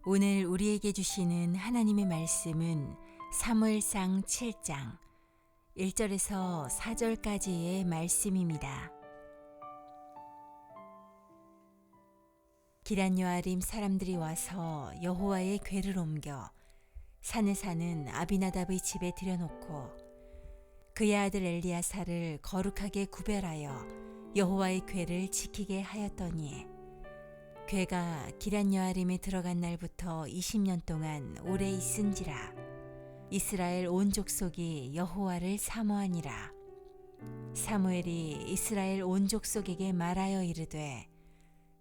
오늘 우리에게 주시는 하나님의 말씀은 사무엘상 7장 1절에서 4절까지의 말씀입니다. 기럇여아림 사람들이 와서 여호와의 궤를 옮겨 산에 사는 아비나답의 집에 들여놓고 그의 아들 엘리야사를 거룩하게 구별하여 여호와의 궤를 지키게 하였더니 궤가 기럇여아림에 들어간 날부터 20년 동안 오래 있은지라. 이스라엘 온 족속이 여호와를 사모하니라. 사무엘이 이스라엘 온 족속에게 말하여 이르되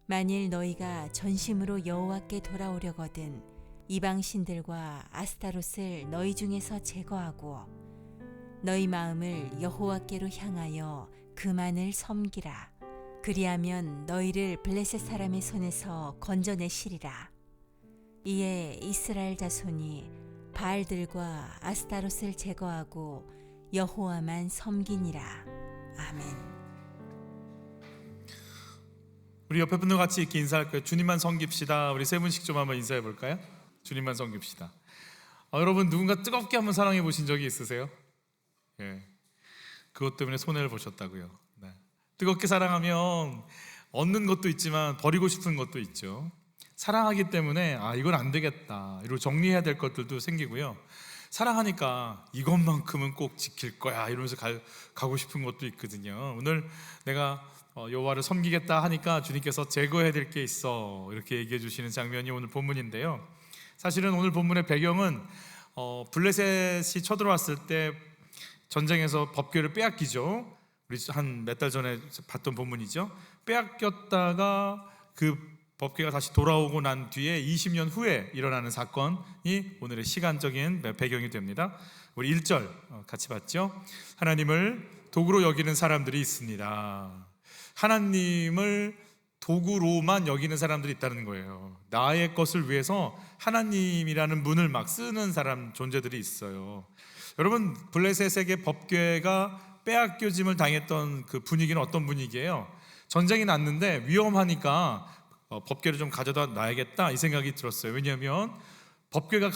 만일 너희가 전심으로 여호와께 돌아오려거든 이방 신들과 아스타롯을 너희 중에서 제거하고 너희 마음을 여호와께로 향하여 그만을 섬기라. 그리하면 너희를 블레셋 사람의 손에서 건져내시리라. 이에 이스라엘 자손이 바알들과 아스타롯을 제거하고 여호와만 섬기니라. 아멘. 우리 옆에 분들 같이 이렇게 인사할 거예요. 주님만 섬깁시다. 우리 세 분씩 좀 한번 인사해 볼까요? 주님만 섬깁시다. 여러분 누군가 뜨겁게 한번 사랑해 보신 적이 있으세요? 예. 그것 때문에 손해를 보셨다고요. 네. 뜨겁게 사랑하면 얻는 것도 있지만 버리고 싶은 것도 있죠. 사랑하기 때문에 이건 안 되겠다 이러고 정리해야 될 것들도 생기고요. 사랑하니까 이것만큼은 꼭 지킬 거야 이러면서 가고 싶은 것도 있거든요. 오늘 내가 여호와를 섬기겠다 하니까 주님께서 제거해야 될 게 있어 이렇게 얘기해 주시는 장면이 오늘 본문인데요. 사실은 오늘 본문의 배경은 블레셋이 쳐들어왔을 때 전쟁에서 법궤를 빼앗기죠. 우리 한 몇 달 전에 봤던 본문이죠. 빼앗겼다가 그 법궤가 다시 돌아오고 난 뒤에 20년 후에 일어나는 사건이 오늘의 시간적인 배경이 됩니다. 우리 1절 같이 봤죠. 하나님을 도구로 여기는 사람들이 있습니다. 하나님을 도구로만 여기는 사람들이 있다는 거예요. 나의 것을 위해서 하나님이라는 문을 막 쓰는 사람 존재들이 있어요. 여러분 블레셋에게 법궤가 빼앗겨짐을 당했던 그 분위기는 어떤 분위기예요? 전쟁이 났는데 위험하니까 법궤를 좀 가져다 놔야겠다 이 생각이 들었어요. 왜냐하면 법궤가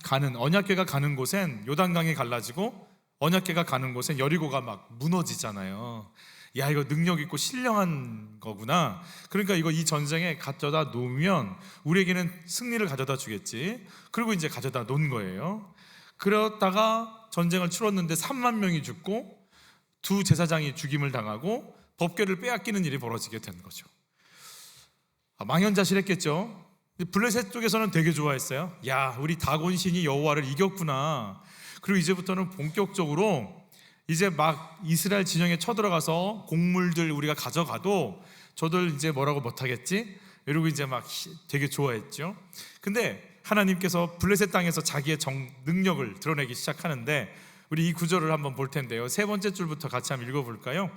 가는 언약궤가 가는 곳엔 요단강이 갈라지고 언약궤가 가는 곳엔 여리고가 막 무너지잖아요. 야 이거 능력 있고 신령한 거구나. 그러니까 이 전쟁에 가져다 놓으면 우리에게는 승리를 가져다 주겠지. 그리고 이제 가져다 놓은 거예요. 그러다가 전쟁을 치렀는데 3만 명이 죽고 두 제사장이 죽임을 당하고 법궤를 빼앗기는 일이 벌어지게 된 거죠. 망연자실했겠죠. 블레셋 쪽에서는 되게 좋아했어요. 야 우리 다곤 신이 여호와를 이겼구나. 그리고 이제부터는 본격적으로 이제 막 이스라엘 진영에 쳐들어가서 곡물들 우리가 가져가도 저들 이제 뭐라고 못하겠지? 이러고 이제 막 되게 좋아했죠. 근데 하나님께서 블레셋 땅에서 자기의 능력을 드러내기 시작하는데 우리 이 구절을 한번 볼 텐데요. 세 번째 줄부터 같이 한번 읽어볼까요?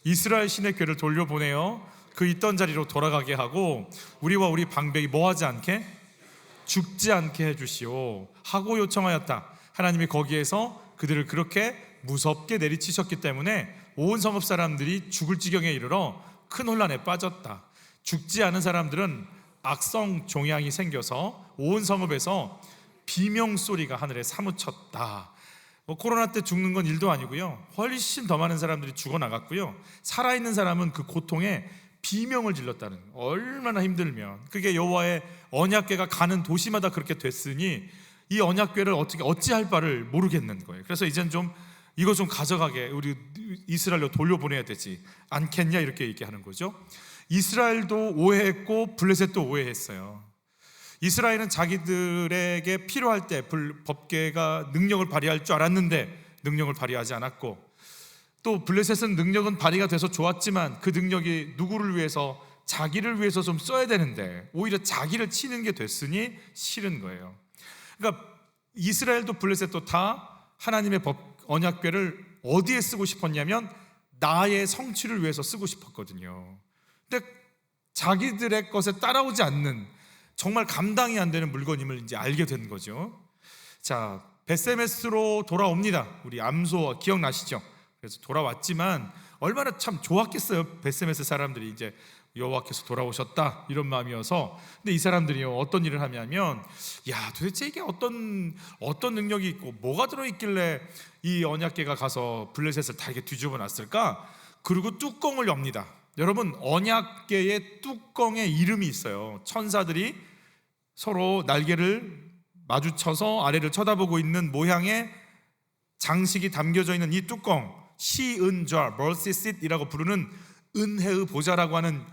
이스라엘 신의 궤를 돌려보내어 그 있던 자리로 돌아가게 하고 우리와 우리 방백이 뭐하지 않게? 죽지 않게 해주시오 하고 요청하였다. 하나님이 거기에서 그들을 그렇게 무섭게 내리치셨기 때문에 온 성읍 사람들이 죽을 지경에 이르러 큰 혼란에 빠졌다. 죽지 않은 사람들은 악성 종양이 생겨서 온 성읍에서 비명소리가 하늘에 사무쳤다. 코로나 때 죽는 건 일도 아니고요. 훨씬 더 많은 사람들이 죽어나갔고요. 살아있는 사람은 그 고통에 비명을 질렀다는 거예요. 얼마나 힘들면. 그게 여호와의 언약궤가 가는 도시마다 그렇게 됐으니 이 언약궤를 어찌할 바를 모르겠는 거예요. 그래서 이젠 좀 이거 좀 가져가게 우리 이스라엘로 돌려보내야 되지 않겠냐 이렇게 얘기하는 거죠. 이스라엘도 오해했고 블레셋도 오해했어요. 이스라엘은 자기들에게 필요할 때 법궤가 능력을 발휘할 줄 알았는데 능력을 발휘하지 않았고 또 블레셋은 능력은 발휘가 돼서 좋았지만 그 능력이 누구를 위해서 자기를 위해서 좀 써야 되는데 오히려 자기를 치는 게 됐으니 싫은 거예요. 그러니까 이스라엘도 블레셋도 다 하나님의 언약궤를 어디에 쓰고 싶었냐면 나의 성취를 위해서 쓰고 싶었거든요. 근데 자기들의 것에 따라오지 않는 정말 감당이 안 되는 물건임을 이제 알게 된 거죠. 자, 벳세메스로 돌아옵니다. 우리 암소 기억나시죠? 그래서 돌아왔지만 얼마나 참 좋았겠어요. 벳세메스 사람들이 이제 여호와께서 돌아오셨다 이런 마음이어서. 근데 이 사람들이요 어떤 일을 하냐면, 야 도대체 이게 어떤 능력이 있고 뭐가 들어있길래 이 언약궤가 가서 블레셋을 다 이렇게 뒤집어 놨을까? 그리고 뚜껑을 엽니다. 여러분, 언약궤의 뚜껑에 이름이 있어요. 천사들이 서로 날개를 마주쳐서 아래를 쳐다보고 있는 모양의 장식이 담겨져 있는 이 뚜껑, 시은좌, mercy seat이라고 부르는 은혜의 보좌라고 하는,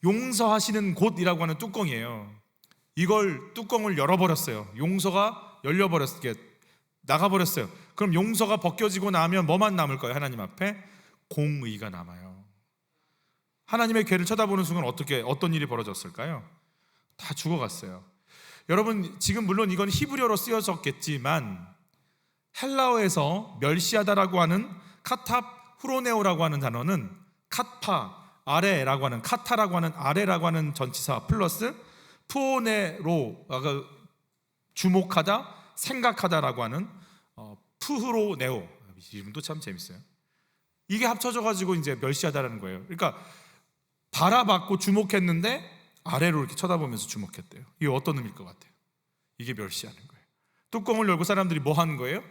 용서하시는 곳이라고 하는 뚜껑이에요. 이걸 뚜껑을 열어버렸어요. 용서가 열려버렸어요. 나가버렸어요. 그럼 용서가 벗겨지고 나면 뭐만 남을까요? 하나님 앞에 공의가 남아요. 하나님의 궤를 쳐다보는 순간 어떤 일이 벌어졌을까요? 다 죽어갔어요. 여러분, 지금 물론 이건 히브리어로 쓰여졌겠지만 헬라어에서 멸시하다라고 하는 카탑 후로네오라고 하는 단어는 카파 아래라고 하는, 카타라고 하는 아래라고 하는 전치사 플러스 푸오네로, 주목하다, 생각하다라고 하는 푸흐로네오, 이름도 참 재밌어요. 이게 합쳐져 가지고 이제 멸시하다라는 거예요. 그러니까 바라봤고 주목했는데 아래로 이렇게 쳐다보면서 주목했대요. 이게 어떤 의미일 것 같아요? 이게 멸시하는 거예요. 뚜껑을 열고 사람들이 뭐 하는 거예요?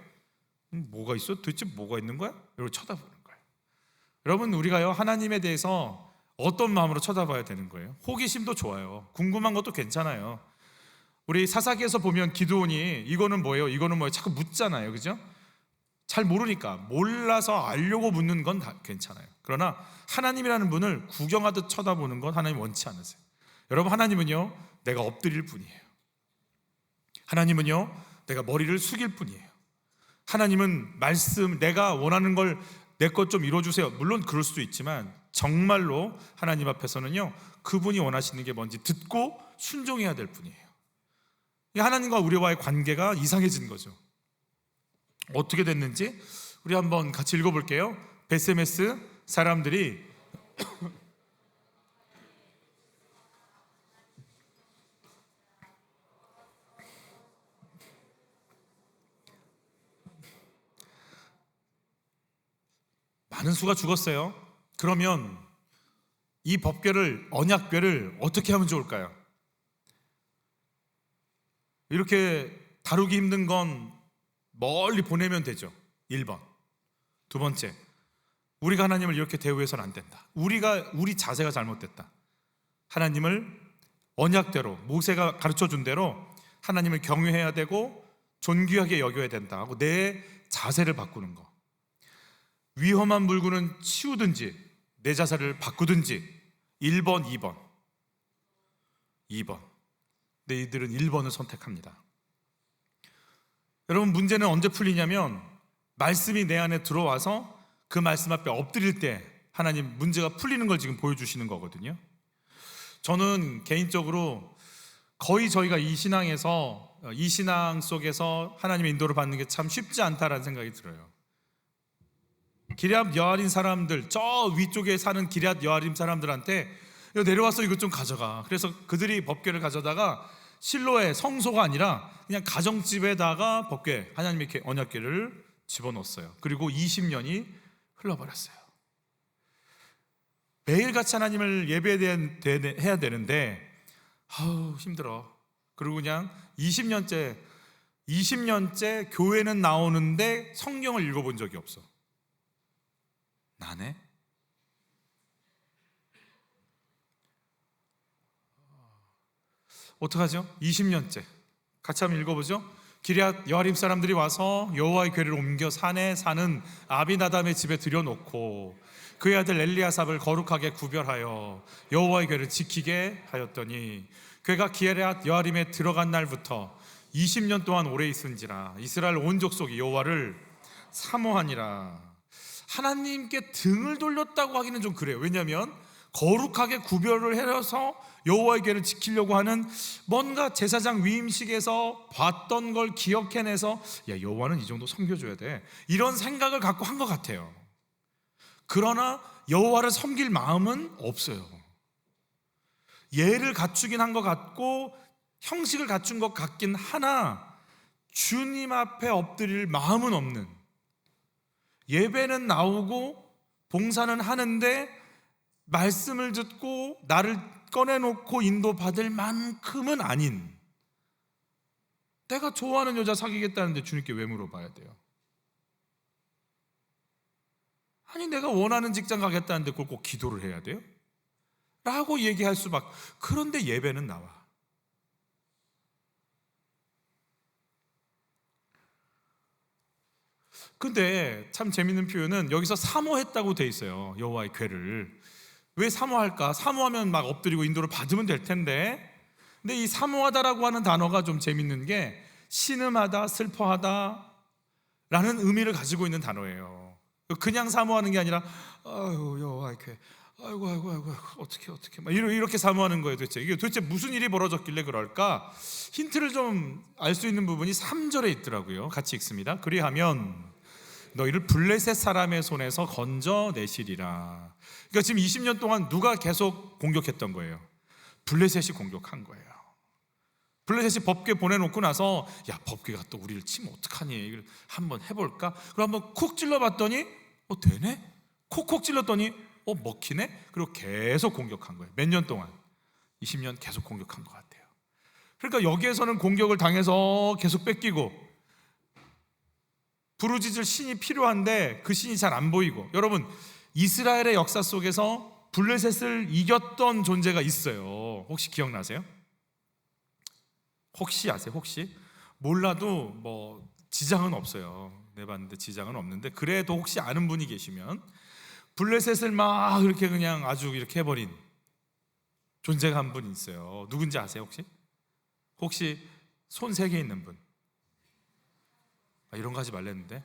뭐가 있어? 도대체 뭐가 있는 거야? 이러고 쳐다보는 거예요. 여러분, 우리가요 하나님에 대해서 어떤 마음으로 쳐다봐야 되는 거예요? 호기심도 좋아요. 궁금한 것도 괜찮아요. 우리 사사기에서 보면 기드온이 이거는 뭐예요? 이거는 뭐예요? 자꾸 묻잖아요. 그죠? 잘 모르니까, 몰라서 알려고 묻는 건 다 괜찮아요. 그러나 하나님이라는 분을 구경하듯 쳐다보는 건 하나님 원치 않으세요. 여러분, 하나님은요 내가 엎드릴 뿐이에요. 하나님은요 내가 머리를 숙일 뿐이에요. 하나님은 말씀, 내가 원하는 걸 내 것 좀 이루어주세요. 물론 그럴 수도 있지만 정말로 하나님 앞에서는요 그분이 원하시는 게 뭔지 듣고 순종해야 될 뿐이에요. 하나님과 우리와의 관계가 이상해진 거죠. 어떻게 됐는지 우리 한번 같이 읽어볼게요. 베세메스 사람들이 많은 수가 죽었어요. 그러면 이 법궤를, 언약궤를 어떻게 하면 좋을까요? 이렇게 다루기 힘든 건 멀리 보내면 되죠. 1번. 두 번째, 우리가 하나님을 이렇게 대우해서는 안 된다. 우리 자세가 잘못됐다. 하나님을 언약대로, 모세가 가르쳐준 대로 하나님을 경외해야 되고 존귀하게 여겨야 된다 하고 내 자세를 바꾸는 거. 위험한 물건은 치우든지 내 자세를 바꾸든지. 1번, 2번. 근데 이들은 1번을 선택합니다. 여러분, 문제는 언제 풀리냐면 말씀이 내 안에 들어와서 그 말씀 앞에 엎드릴 때 하나님 문제가 풀리는 걸 지금 보여주시는 거거든요. 저는 개인적으로 거의 저희가 이 신앙 속에서 하나님의 인도를 받는 게 참 쉽지 않다라는 생각이 들어요. 기럇 여아림 사람들, 저 위쪽에 사는 기럇 여아림 사람들한테 내려와서 이것 좀 가져가. 그래서 그들이 법궤를 가져다가 실로의 성소가 아니라 그냥 가정집에다가 법궤, 하나님의 언약궤를 집어넣었어요. 그리고 20년이 흘러버렸어요. 매일같이 하나님을 예배해야 되는데 힘들어. 그리고 그냥 20년째 교회는 나오는데 성경을 읽어본 적이 없어. 나네? 어떡하죠? 20년째. 같이 한번 읽어보죠. 기럇 여아림 사람들이 와서 여호와의 궤를 옮겨 산에 사는 아비나답의 집에 들여놓고 그의 아들 엘리아삽을 거룩하게 구별하여 여호와의 궤를 지키게 하였더니 그가 기럇 여아림에 들어간 날부터 20년 동안 오래 있은지라 이스라엘 온 족속이 여호와를 사모하니라. 하나님께 등을 돌렸다고 하기는 좀 그래요. 왜냐하면 거룩하게 구별을 해서 여호와의 궤를 지키려고 하는 뭔가 제사장 위임식에서 봤던 걸 기억해내서 여호와는 이 정도 섬겨줘야 돼, 이런 생각을 갖고 한 것 같아요. 그러나 여호와를 섬길 마음은 없어요. 예를 갖추긴 한 것 같고 형식을 갖춘 것 같긴 하나 주님 앞에 엎드릴 마음은 없는, 예배는 나오고 봉사는 하는데 말씀을 듣고 나를 꺼내놓고 인도받을 만큼은 아닌, 내가 좋아하는 여자 사귀겠다는데 주님께 왜 물어봐야 돼요? 아니 내가 원하는 직장 가겠다는데 그걸 꼭 기도를 해야 돼요? 라고 얘기할 수밖에. 그런데 예배는 나와. 근데 참 재밌는 표현은 여기서 사모했다고 돼 있어요. 여호와의 궤를. 왜 사모할까? 사모하면 막 엎드리고 인도를 받으면 될 텐데. 근데 이 사모하다라고 하는 단어가 좀 재밌는 게 신음하다, 슬퍼하다 라는 의미를 가지고 있는 단어예요. 그냥 사모하는 게 아니라 아유 여호와의 궤, 아이고 어떻게 막 이렇게 사모하는 거예요. 도대체 이게 도대체 무슨 일이 벌어졌길래 그럴까? 힌트를 좀 알 수 있는 부분이 3절에 있더라고요. 같이 읽습니다. 그리하면 너희를 블레셋 사람의 손에서 건져내시리라. 그러니까 지금 20년 동안 누가 계속 공격했던 거예요? 블레셋이 공격한 거예요. 블레셋이 법궤 보내놓고 나서 야 법궤가 또 우리를 치면 어떡하니, 한번 해볼까? 그럼 한번 콕 찔러봤더니 되네? 콕콕 찔렀더니 먹히네? 그리고 계속 공격한 거예요. 몇 년 동안? 20년 계속 공격한 것 같아요. 그러니까 여기에서는 공격을 당해서 계속 뺏기고 부르짖을 신이 필요한데 그 신이 잘 안 보이고. 여러분 이스라엘의 역사 속에서 블레셋을 이겼던 존재가 있어요. 혹시 기억나세요? 혹시 아세요? 혹시? 몰라도 뭐 지장은 없어요. 내봤는데 지장은 없는데 그래도 혹시 아는 분이 계시면 블레셋을 막 이렇게 그냥 아주 이렇게 해버린 존재가 한 분 있어요. 누군지 아세요 혹시? 혹시 손 3개 있는 분? 이런 거 하지 말랬는데.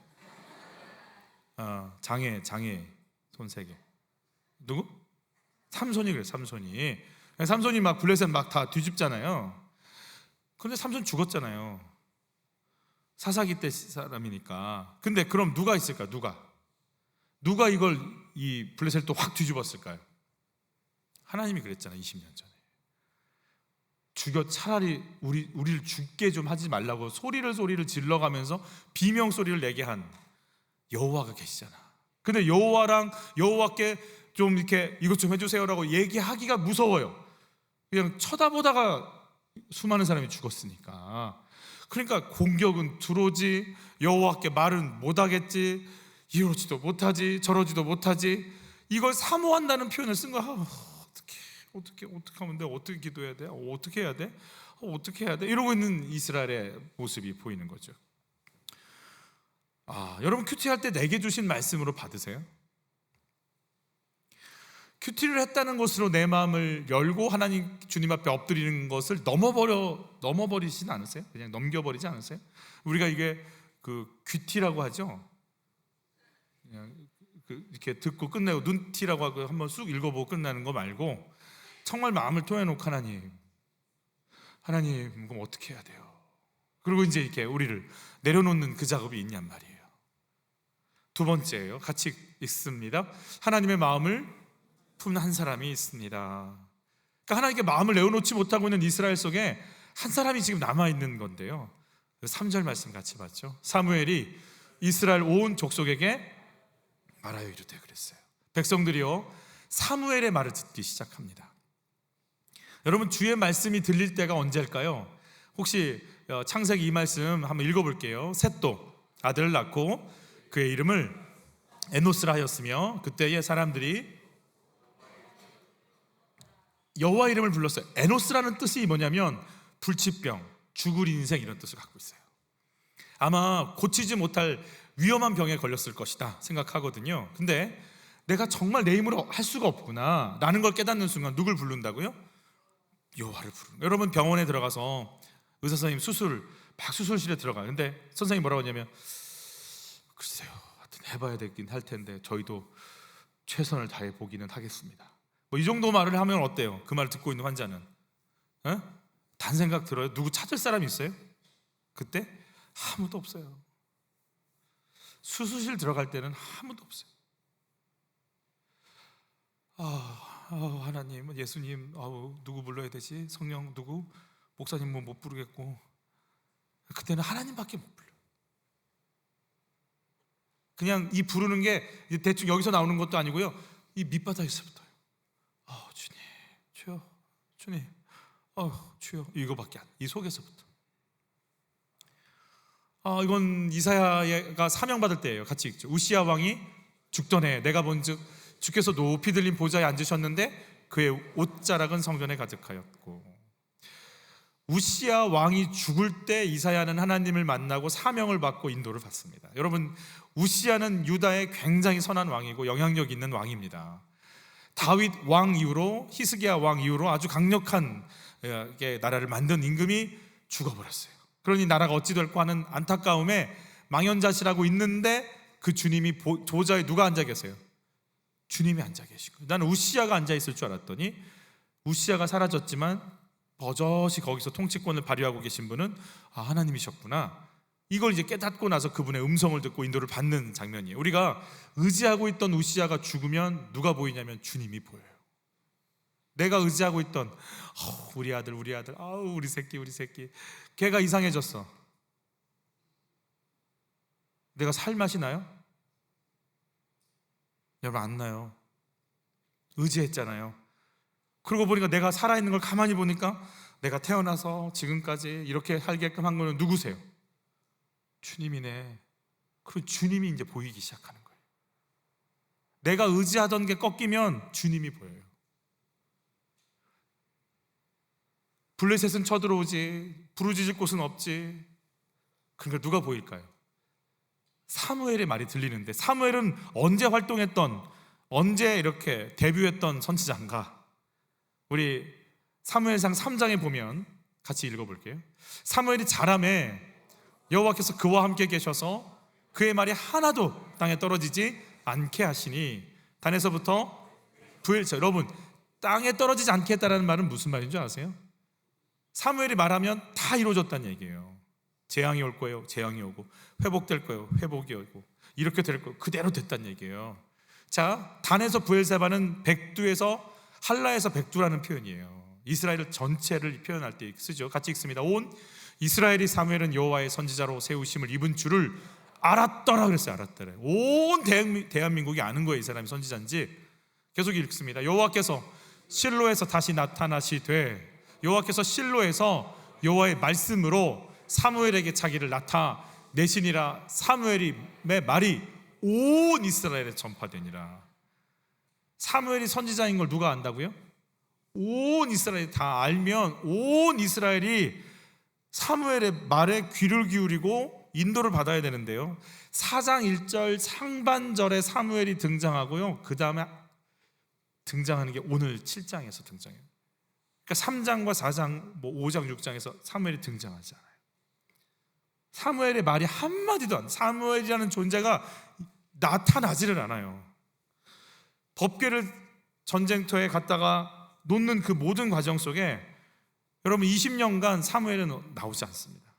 장애 손 3개. 누구? 삼손이 그래요. 삼손이 막 블레셋 막 다 뒤집잖아요. 그런데 삼손 죽었잖아요. 사사기 때 사람이니까. 근데 그럼 누가 있을까? 누가 이걸 이 블레셋을 또 확 뒤집었을까요? 하나님이 그랬잖아요. 20년 전에. 차라리 우리를 죽게 좀 하지 말라고 소리를 질러가면서 비명 소리를 내게 한 여호와가 계시잖아. 근데 여호와께 좀 이렇게 이것 좀 해주세요라고 얘기하기가 무서워요. 그냥 쳐다보다가 수많은 사람이 죽었으니까. 그러니까 공격은 들어오지, 여호와께 말은 못하겠지, 이러지도 못하지, 저러지도 못하지. 이걸 사모한다는 표현을 쓴 거야. 어떻게 하면 돼? 어떻게 기도해야 돼? 어떻게 해야 돼? 어떻게 해야 돼? 이러고 있는 이스라엘의 모습이 보이는 거죠. 여러분 큐티할 때 내게 주신 말씀으로 받으세요. 큐티를 했다는 것으로 내 마음을 열고 하나님 주님 앞에 엎드리는 것을 넘어버리진 않으세요? 그냥 넘겨버리지 않으세요? 우리가 이게 그 귀티라고 하죠. 그냥 이렇게 듣고 끝내고 눈티라고 하고 한번 쑥 읽어보고 끝나는 거 말고 정말 마음을 토해놓고 하나님 그럼 어떻게 해야 돼요? 그리고 이제 이렇게 우리를 내려놓는 그 작업이 있냔 말이에요. 두 번째예요. 같이 읽습니다. 하나님의 마음을 푼 한 사람이 있습니다. 그러니까 하나님께 마음을 내어놓지 못하고 있는 이스라엘 속에 한 사람이 지금 남아있는 건데요. 3절 말씀 같이 봤죠. 사무엘이 이스라엘 온 족속에게 말하여 이르되 그랬어요. 백성들이요 사무엘의 말을 듣기 시작합니다. 여러분 주의 말씀이 들릴 때가 언제일까요? 혹시 창세기 이 말씀 한번 읽어볼게요. 셋도 아들을 낳고 그의 이름을 에노스라 하였으며 그때의 사람들이 여호와 이름을 불렀어요. 에노스라는 뜻이 뭐냐면 불치병, 죽을 인생 이런 뜻을 갖고 있어요. 아마 고치지 못할 위험한 병에 걸렸을 것이다 생각하거든요. 근데 내가 정말 내 힘으로 할 수가 없구나 라는 걸 깨닫는 순간 누굴 부른다고요? 여호와를 부르는. 여러분 병원에 들어가서 의사 선생님 수술실에 들어가요. 근데 선생님이 뭐라고 하냐면 글쎄요 하여튼 해봐야 되긴 할 텐데 저희도 최선을 다해 보기는 하겠습니다. 이 정도 말을 하면 어때요? 그 말을 듣고 있는 환자는 단 생각 들어요? 누구 찾을 사람이 있어요? 그때 아무도 없어요. 수술실 들어갈 때는 아무도 없어요. 하나님, 예수님, 누구 불러야 되지? 성령 누구? 목사님 뭐 못 부르겠고. 그때는 하나님밖에 못 불러. 그냥 이 부르는 게 대충 여기서 나오는 것도 아니고요. 이 밑바닥에서부터요. 주여, 주님, 주여, 이거밖에 안. 이 속에서부터. 이건 이사야가 사명받을 때예요. 같이 읽죠. 우시야 왕이 죽던 해 내가 본즉 주께서 높이 들린 보좌에 앉으셨는데 그의 옷자락은 성전에 가득하였고. 우시야 왕이 죽을 때 이사야는 하나님을 만나고 사명을 받고 인도를 받습니다. 여러분, 우시야는 유다의 굉장히 선한 왕이고 영향력 있는 왕입니다. 다윗 왕 이후로, 히스기야 왕 이후로 아주 강력한 나라를 만든 임금이 죽어버렸어요. 그러니 나라가 어찌 될까 하는 안타까움에 망연자실하고 있는데 그 주님이 보좌에 누가 앉아 계세요? 주님이 앉아 계시고. 나는 우시야가 앉아 있을 줄 알았더니 우시야가 사라졌지만 버젓이 거기서 통치권을 발휘하고 계신 분은 하나님이셨구나. 이걸 이제 깨닫고 나서 그분의 음성을 듣고 인도를 받는 장면이에요. 우리가 의지하고 있던 우시야가 죽으면 누가 보이냐면 주님이 보여요. 내가 의지하고 있던 우리 아들, 우리 새끼 걔가 이상해졌어. 내가 살 맛이 나요? 여러분, 안 나요. 의지했잖아요. 그러고 보니까 내가 살아있는 걸 가만히 보니까 내가 태어나서 지금까지 이렇게 살게끔 한 거는 누구세요? 주님이네. 그리고 주님이 이제 보이기 시작하는 거예요. 내가 의지하던 게 꺾이면 주님이 보여요. 블레셋은 쳐들어오지, 부르짖을 곳은 없지. 그러니까 누가 보일까요? 사무엘의 말이 들리는데, 사무엘은 언제 활동했던, 언제 이렇게 데뷔했던 선지자인가? 우리 사무엘상 3장에 보면 같이 읽어볼게요. 사무엘이 자라매 여호와께서 그와 함께 계셔서 그의 말이 하나도 땅에 떨어지지 않게 하시니 단에서부터 부엘자. 여러분, 땅에 떨어지지 않게 했다는 말은 무슨 말인 줄 아세요? 사무엘이 말하면 다 이루어졌다는 얘기예요. 재앙이 올 거예요. 재앙이 오고, 회복될 거예요. 회복이 오고, 이렇게 될 거예요. 그대로 됐다는 얘기예요. 자, 단에서 부엘세바는 백두에서 할라에서 백두라는 표현이에요. 이스라엘 전체를 표현할 때 쓰죠. 같이 읽습니다. 온 이스라엘이 사무엘은 여호와의 선지자로 세우심을 입은 줄을 알았더라 그랬어요. 알았더라. 온 대한민국이 아는 거예요. 이 사람이 선지자인지. 계속 읽습니다. 여호와께서 실로에서 다시 나타나시되, 여호와께서 실로에서 여호와의 말씀으로 사무엘에게 자기를 나타내시니라. 사무엘의 말이 온 이스라엘에 전파되니라. 사무엘이 선지자인 걸 누가 안다고요? 온 이스라엘이 다 알면 온 이스라엘이 사무엘의 말에 귀를 기울이고 인도를 받아야 되는데요, 4장 1절 상반절에 사무엘이 등장하고요, 그 다음에 등장하는 게 오늘 7장에서 등장해요. 그러니까 3장과 4장, 5장, 6장에서 사무엘이 등장하지 않아요. 사무엘의 말이 한마디도 안, 사무엘이라는 존재가 나타나지를 않아요. 법궤를 전쟁터에 갔다가 놓는 그 모든 과정 속에 여러분 20년간 사무엘은 나오지 않습니다.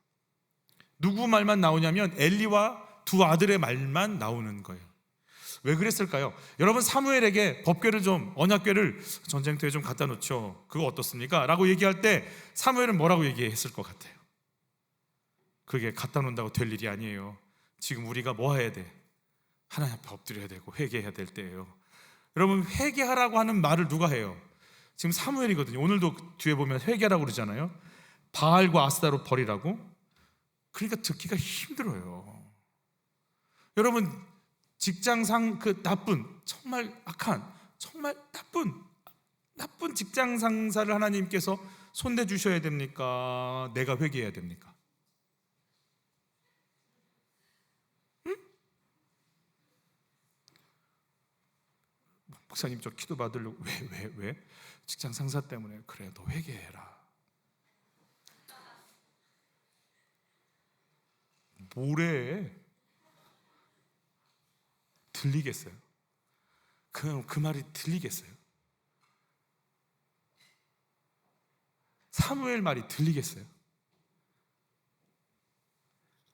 누구 말만 나오냐면 엘리와 두 아들의 말만 나오는 거예요. 왜 그랬을까요? 여러분, 사무엘에게 법궤를 좀, 언약궤를 전쟁터에 좀 갖다 놓죠. 그거 어떻습니까? 라고 얘기할 때 사무엘은 뭐라고 얘기했을 것 같아요? 그게 갖다 놓는다고 될 일이 아니에요. 지금 우리가 뭐 해야 돼? 하나님 앞에 엎드려야 되고 회개해야 될 때예요. 여러분, 회개하라고 하는 말을 누가 해요? 지금 사무엘이거든요. 오늘도 뒤에 보면 회개라고 그러잖아요. 바알과 아스타로 버리라고. 그러니까 듣기가 힘들어요. 여러분, 직장상 그 나쁜, 정말 악한, 정말 나쁜 직장 상사를 하나님께서 손대 주셔야 됩니까? 내가 회개해야 됩니까? 응? 목사님, 저 기도 받으려고. 왜? 직장 상사 때문에. 그래, 너 회개해라. 뭐래? 들리겠어요? 그 말이 들리겠어요? 사무엘 말이 들리겠어요?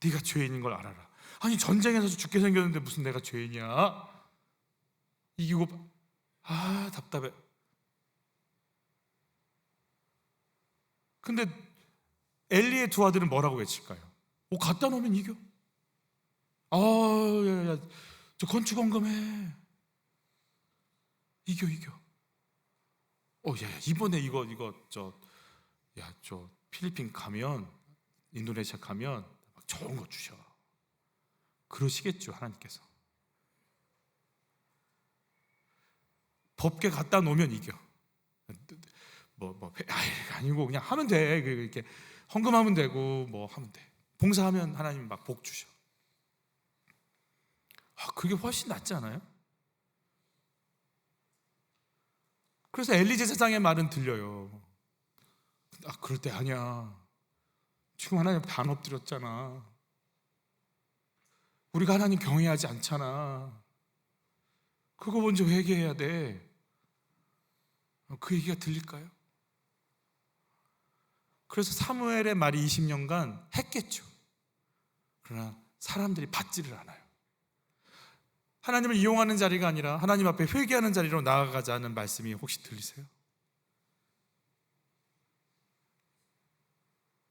네가 죄인인 걸 알아라. 아니, 전쟁에서 죽게 생겼는데 무슨 내가 죄인이야? 이기고, 답답해. 근데 엘리의 두 아들은 뭐라고 외칠까요? 갖다 놓으면 이겨. 야, 저 건축원금해. 이겨. 야, 이번에 저 필리핀 가면, 인도네시아 가면 막 좋은 거 주셔. 그러시겠죠, 하나님께서. 법계 갖다 놓으면 이겨. 아니고 그냥 하면 돼. 이렇게 헌금하면 되고 뭐 하면 돼. 봉사하면 하나님 막 복 주셔. 그게 훨씬 낫지 않아요? 그래서 엘리 제사장의 말은 들려요. 그럴 때 아니야. 지금 하나님 반 엎드렸잖아. 우리가 하나님 경외하지 않잖아. 그거 먼저 회개해야 돼. 그 얘기가 들릴까요? 그래서 사무엘의 말이 20년간 했겠죠. 그러나 사람들이 받지를 않아요. 하나님을 이용하는 자리가 아니라 하나님 앞에 회개하는 자리로 나아가자는 말씀이 혹시 들리세요?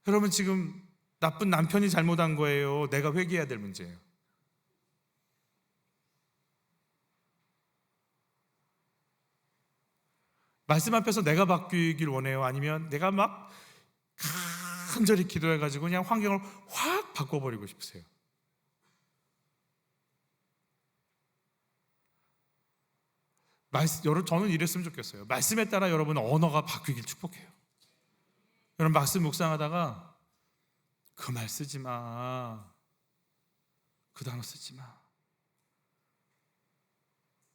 여러분, 지금 나쁜 남편이 잘못한 거예요? 내가 회개해야 될 문제예요? 말씀 앞에서 내가 바뀌길 원해요? 아니면 내가 막 간절히 기도해가지고 그냥 환경을 확 바꿔버리고 싶으세요? 저는 이랬으면 좋겠어요. 말씀에 따라 여러분 언어가 바뀌길 축복해요. 여러분, 말씀 묵상하다가 그 말 쓰지 마, 그 단어 쓰지 마.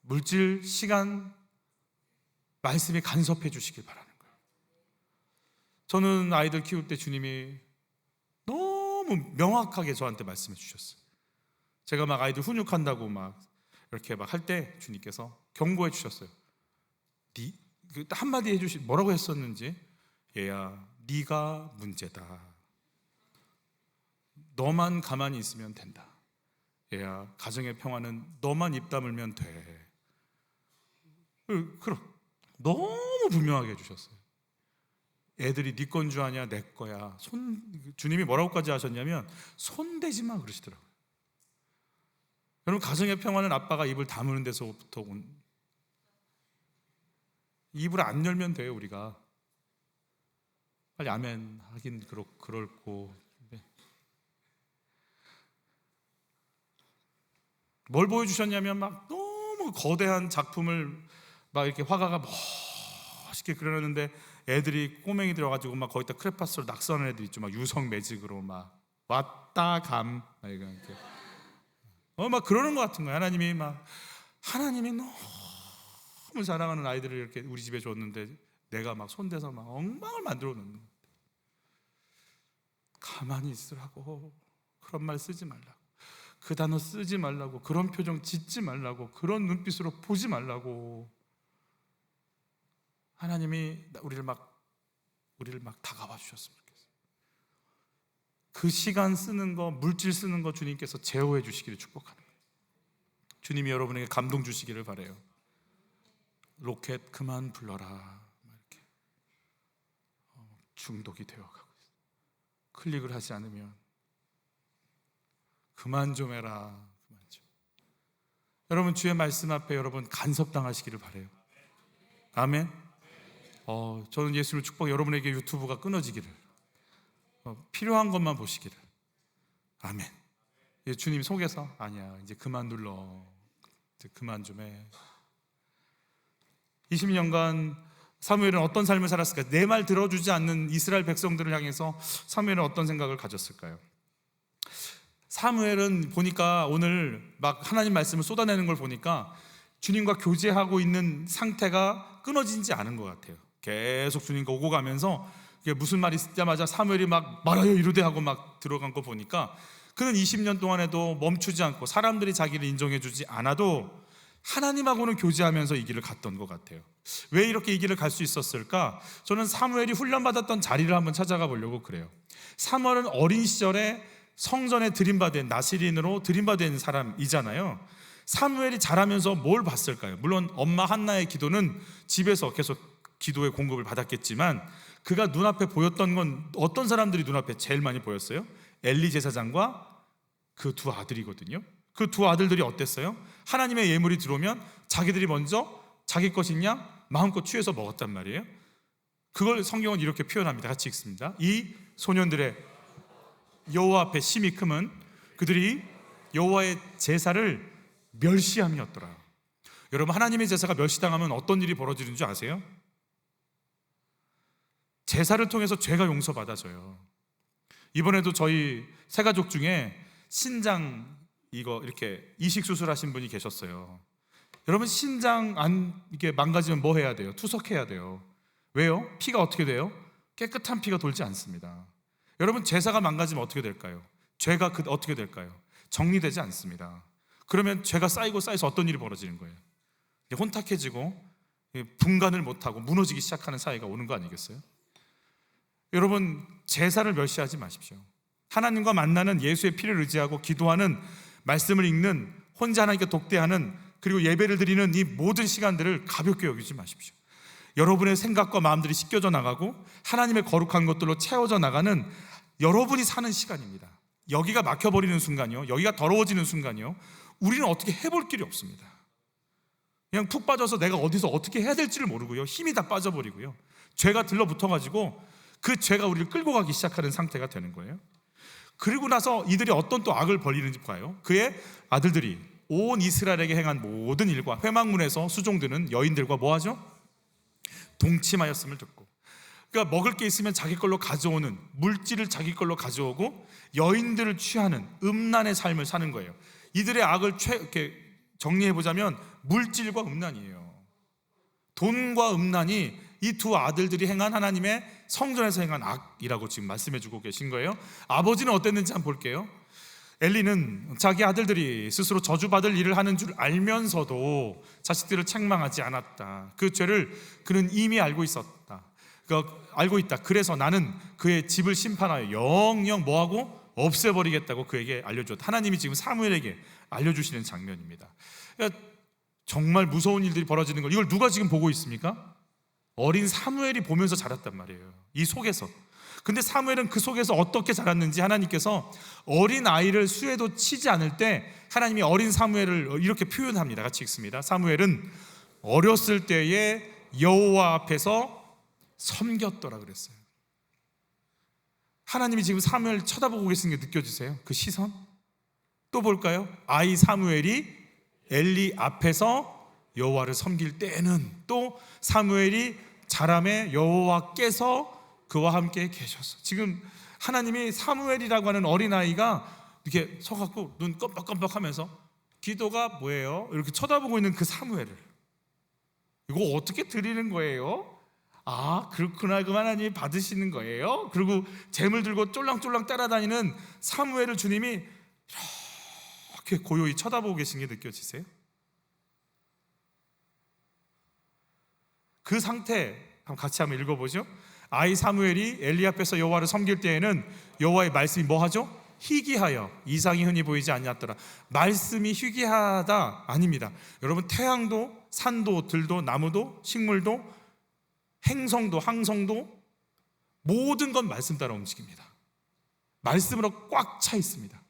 물질, 시간, 말씀이 간섭해 주시길 바라는 거예요. 저는 아이들 키울 때 주님이 너무 명확하게 저한테 말씀해 주셨어요. 제가 막 아이들 훈육한다고 막 이렇게 막 할 때 주님께서 경고해 주셨어요. 한마디 뭐라고 했었는지, 얘야, 네가 문제다. 너만 가만히 있으면 된다. 얘야, 가정의 평화는 너만 입 다물면 돼. 너무 분명하게 해주셨어요. 애들이 네 건 줄 아냐, 내 거야. 주님이 뭐라고까지 하셨냐면 손대지 마 그러시더라고요. 여러분, 가정의 평화는 아빠가 입을 다무는 데서부터 입을 안 열면 돼요. 우리가 빨리 아멘 하긴 그렇고. 뭘 보여주셨냐면 막 너무 거대한 작품을 막 이렇게 화가가 멋있게 그려놨는데 애들이 꼬맹이 들어가지고 막 거기다 크레파스로 낙서하는 애들 있죠. 막 유성 매직으로 막 왔다 감 이렇게 막 그러는 것 같은 거예요. 하나님이 너무 사랑하는 아이들을 이렇게 우리 집에 줬는데 내가 막 손대서 막 엉망을 만들어 놓는 거예요. 가만히 있으라고, 그런 말 쓰지 말라고, 그 단어 쓰지 말라고, 그런 표정 짓지 말라고, 그런 눈빛으로 보지 말라고. 하나님이 우리를 막 다가와 주셨으면 좋겠어요. 그 시간 쓰는 거, 물질 쓰는 거 주님께서 제어해 주시기를 축복하는 거예요. 주님이 여러분에게 감동 주시기를 바라요. 로켓 그만 불러라, 이렇게 중독이 되어가고 있어요. 클릭을 하지 않으면 그만 좀 해라, 그만 좀. 여러분, 주의 말씀 앞에 여러분 간섭당하시기를 바라요. 아멘. 저는 예수님을 축복, 여러분에게 유튜브가 끊어지기를, 필요한 것만 보시기를. 아멘. 주님 속에서 아니야, 이제 그만 눌러, 이제 그만 좀 해. 20년간 사무엘은 어떤 삶을 살았을까? 내 말 들어주지 않는 이스라엘 백성들을 향해서 사무엘은 어떤 생각을 가졌을까요? 사무엘은 보니까 오늘 막 하나님 말씀을 쏟아내는 걸 보니까 주님과 교제하고 있는 상태가 끊어지지 않은 것 같아요. 계속 주님과 오고 가면서 무슨 말이 있자마자 사무엘이 막 말하여 이르되 하고 막 들어간 거 보니까 그는 20년 동안에도 멈추지 않고 사람들이 자기를 인정해 주지 않아도 하나님하고는 교제하면서 이 길을 갔던 것 같아요. 왜 이렇게 이 길을 갈 수 있었을까? 저는 사무엘이 훈련받았던 자리를 한번 찾아가 보려고 그래요. 사무엘은 어린 시절에 성전에 들임받은 나시린으로 들임받은 사람이잖아요. 사무엘이 자라면서 뭘 봤을까요? 물론 엄마 한나의 기도는 집에서 계속 기도의 공급을 받았겠지만 그가 눈앞에 보였던 건 어떤 사람들이 눈앞에 제일 많이 보였어요? 엘리 제사장과 그 두 아들이거든요. 그 두 아들들이 어땠어요? 하나님의 예물이 들어오면 자기들이 먼저 자기 것이냐 마음껏 취해서 먹었단 말이에요. 그걸 성경은 이렇게 표현합니다. 같이 읽습니다. 이 소년들의 여호와 앞에 심히 크면 그들이 여호와의 제사를 멸시함이었더라. 여러분, 하나님의 제사가 멸시당하면 어떤 일이 벌어지는 줄 아세요? 제사를 통해서 죄가 용서받아져요. 이번에도 저희 세 가족 중에 신장 이렇게 이식 수술하신 분이 계셨어요. 여러분, 신장 이게 망가지면 뭐 해야 돼요? 투석해야 돼요. 왜요? 피가 어떻게 돼요? 깨끗한 피가 돌지 않습니다. 여러분, 제사가 망가지면 어떻게 될까요? 죄가 어떻게 될까요? 정리되지 않습니다. 그러면 죄가 쌓여서 어떤 일이 벌어지는 거예요? 혼탁해지고 분간을 못하고 무너지기 시작하는 사이가 오는 거 아니겠어요? 여러분, 제사를 멸시하지 마십시오. 하나님과 만나는 예수의 피를 의지하고 기도하는, 말씀을 읽는, 혼자 하나님께 독대하는, 그리고 예배를 드리는 이 모든 시간들을 가볍게 여기지 마십시오. 여러분의 생각과 마음들이 씻겨져 나가고 하나님의 거룩한 것들로 채워져 나가는 여러분이 사는 시간입니다. 여기가 막혀버리는 순간이요, 여기가 더러워지는 순간이요, 우리는 어떻게 해볼 길이 없습니다. 그냥 푹 빠져서 내가 어디서 어떻게 해야 될지를 모르고요, 힘이 다 빠져버리고요, 죄가 들러붙어가지고 그 죄가 우리를 끌고 가기 시작하는 상태가 되는 거예요. 그리고 나서 이들이 어떤 또 악을 벌이는지 봐요. 그의 아들들이 온 이스라엘에게 행한 모든 일과 회막문에서 수종드는 여인들과 뭐하죠? 동침하였음을 듣고. 그러니까 먹을 게 있으면 자기 걸로 가져오는, 물질을 자기 걸로 가져오고 여인들을 취하는 음란의 삶을 사는 거예요. 이들의 악을 이렇게 정리해보자면 물질과 음란이에요. 돈과 음란이 이 두 아들들이 행한, 하나님의 성전에서 행한 악이라고 지금 말씀해주고 계신 거예요. 아버지는 어땠는지 한번 볼게요. 엘리는 자기 아들들이 스스로 저주받을 일을 하는 줄 알면서도 자식들을 책망하지 않았다. 그 죄를 그는 이미 알고 있었다. 알고 있다. 그래서 나는 그의 집을 심판하여 영영 뭐하고 없애버리겠다고 그에게 알려줬다. 하나님이 지금 사무엘에게 알려주시는 장면입니다. 그러니까 정말 무서운 일들이 벌어지는 걸, 이걸 누가 지금 보고 있습니까? 어린 사무엘이 보면서 자랐단 말이에요, 이 속에서. 근데 사무엘은 그 속에서 어떻게 자랐는지 하나님께서 어린 아이를 수에도 치지 않을 때 하나님이 어린 사무엘을 이렇게 표현합니다. 같이 읽습니다. 사무엘은 어렸을 때에 여호와 앞에서 섬겼더라 그랬어요. 하나님이 지금 사무엘 쳐다보고 계시는 게 느껴지세요? 그 시선? 또 볼까요? 아이 사무엘이 엘리 앞에서 여호와를 섬길 때에는, 또 사무엘이 자라매 여호와께서 그와 함께 계셔서. 지금 하나님이 사무엘이라고 하는 어린아이가 이렇게 서갖고 눈 껌뻑껌뻑하면서 기도가 뭐예요? 이렇게 쳐다보고 있는 그 사무엘을, 이거 어떻게 드리는 거예요? 아, 그렇구나, 그 하나님이 받으시는 거예요? 그리고 재물 들고 쫄랑쫄랑 따라다니는 사무엘을 주님이 이렇게 고요히 쳐다보고 계신 게 느껴지세요? 그 상태 같이 한번 읽어보죠. 아이 사무엘이 엘리 앞에서 여호와를 섬길 때에는 여호와의 말씀이 뭐하죠? 희귀하여 이상이 흔히 보이지 않았더라. 말씀이 희귀하다 아닙니다. 여러분, 태양도 산도 들도 나무도 식물도 행성도 항성도 모든 건 말씀 따라 움직입니다. 말씀으로 꽉 차 있습니다.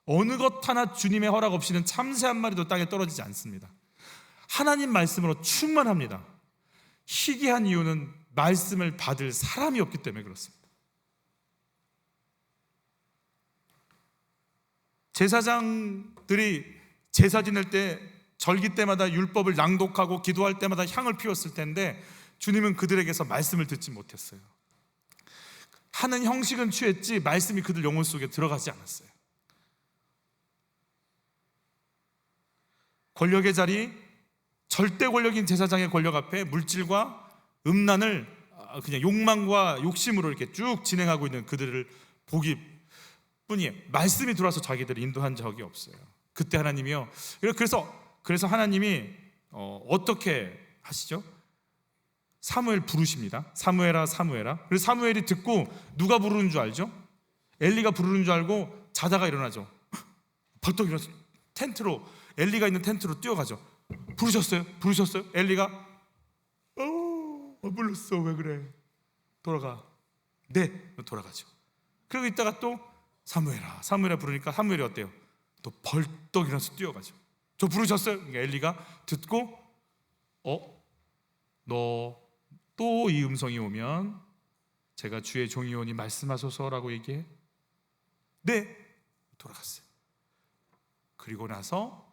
어느 것 하나 주님의 허락 없이는 참새 한 마리도 땅에 떨어지지 않습니다. 하나님 말씀으로 충만합니다. 희귀한 이유는 말씀을 받을 사람이 없기 때문에 그렇습니다. 제사장들이 제사 지낼 때, 절기 때마다 율법을 낭독하고 기도할 때마다 향을 피웠을 텐데 주님은 그들에게서 말씀을 듣지 못했어요. 하는 형식은 취했지 말씀이 그들 영혼 속에 들어가지 않았어요. 권력의 자리, 절대 권력인 제사장의 권력 앞에 물질과 음란을 그냥 욕망과 욕심으로 이렇게 쭉 진행하고 있는 그들을 보기 뿐이에요. 말씀이 들어와서 자기들을 인도한 적이 없어요. 그때 하나님이요, 그래서 하나님이 어떻게 하시죠? 사무엘 부르십니다. 사무엘아 사무엘아. 그래서 사무엘이 듣고 누가 부르는 줄 알죠? 엘리가 부르는 줄 알고 자다가 일어나죠. 벌떡 일어나서 텐트로, 엘리가 있는 텐트로 뛰어가죠. 부르셨어요? 엘리가 불렀어. 왜 그래? 돌아가. 네, 돌아가죠. 그리고 있다가 또 사무엘아 부르니까 사무엘이 어때요? 또 벌떡 일어나서 뛰어가죠. 저 부르셨어요? 그러니까 엘리가 듣고 너 또 이 음성이 오면 제가 주의 종이 오니 말씀하소서라고 얘기해. 네, 돌아갔어요. 그리고 나서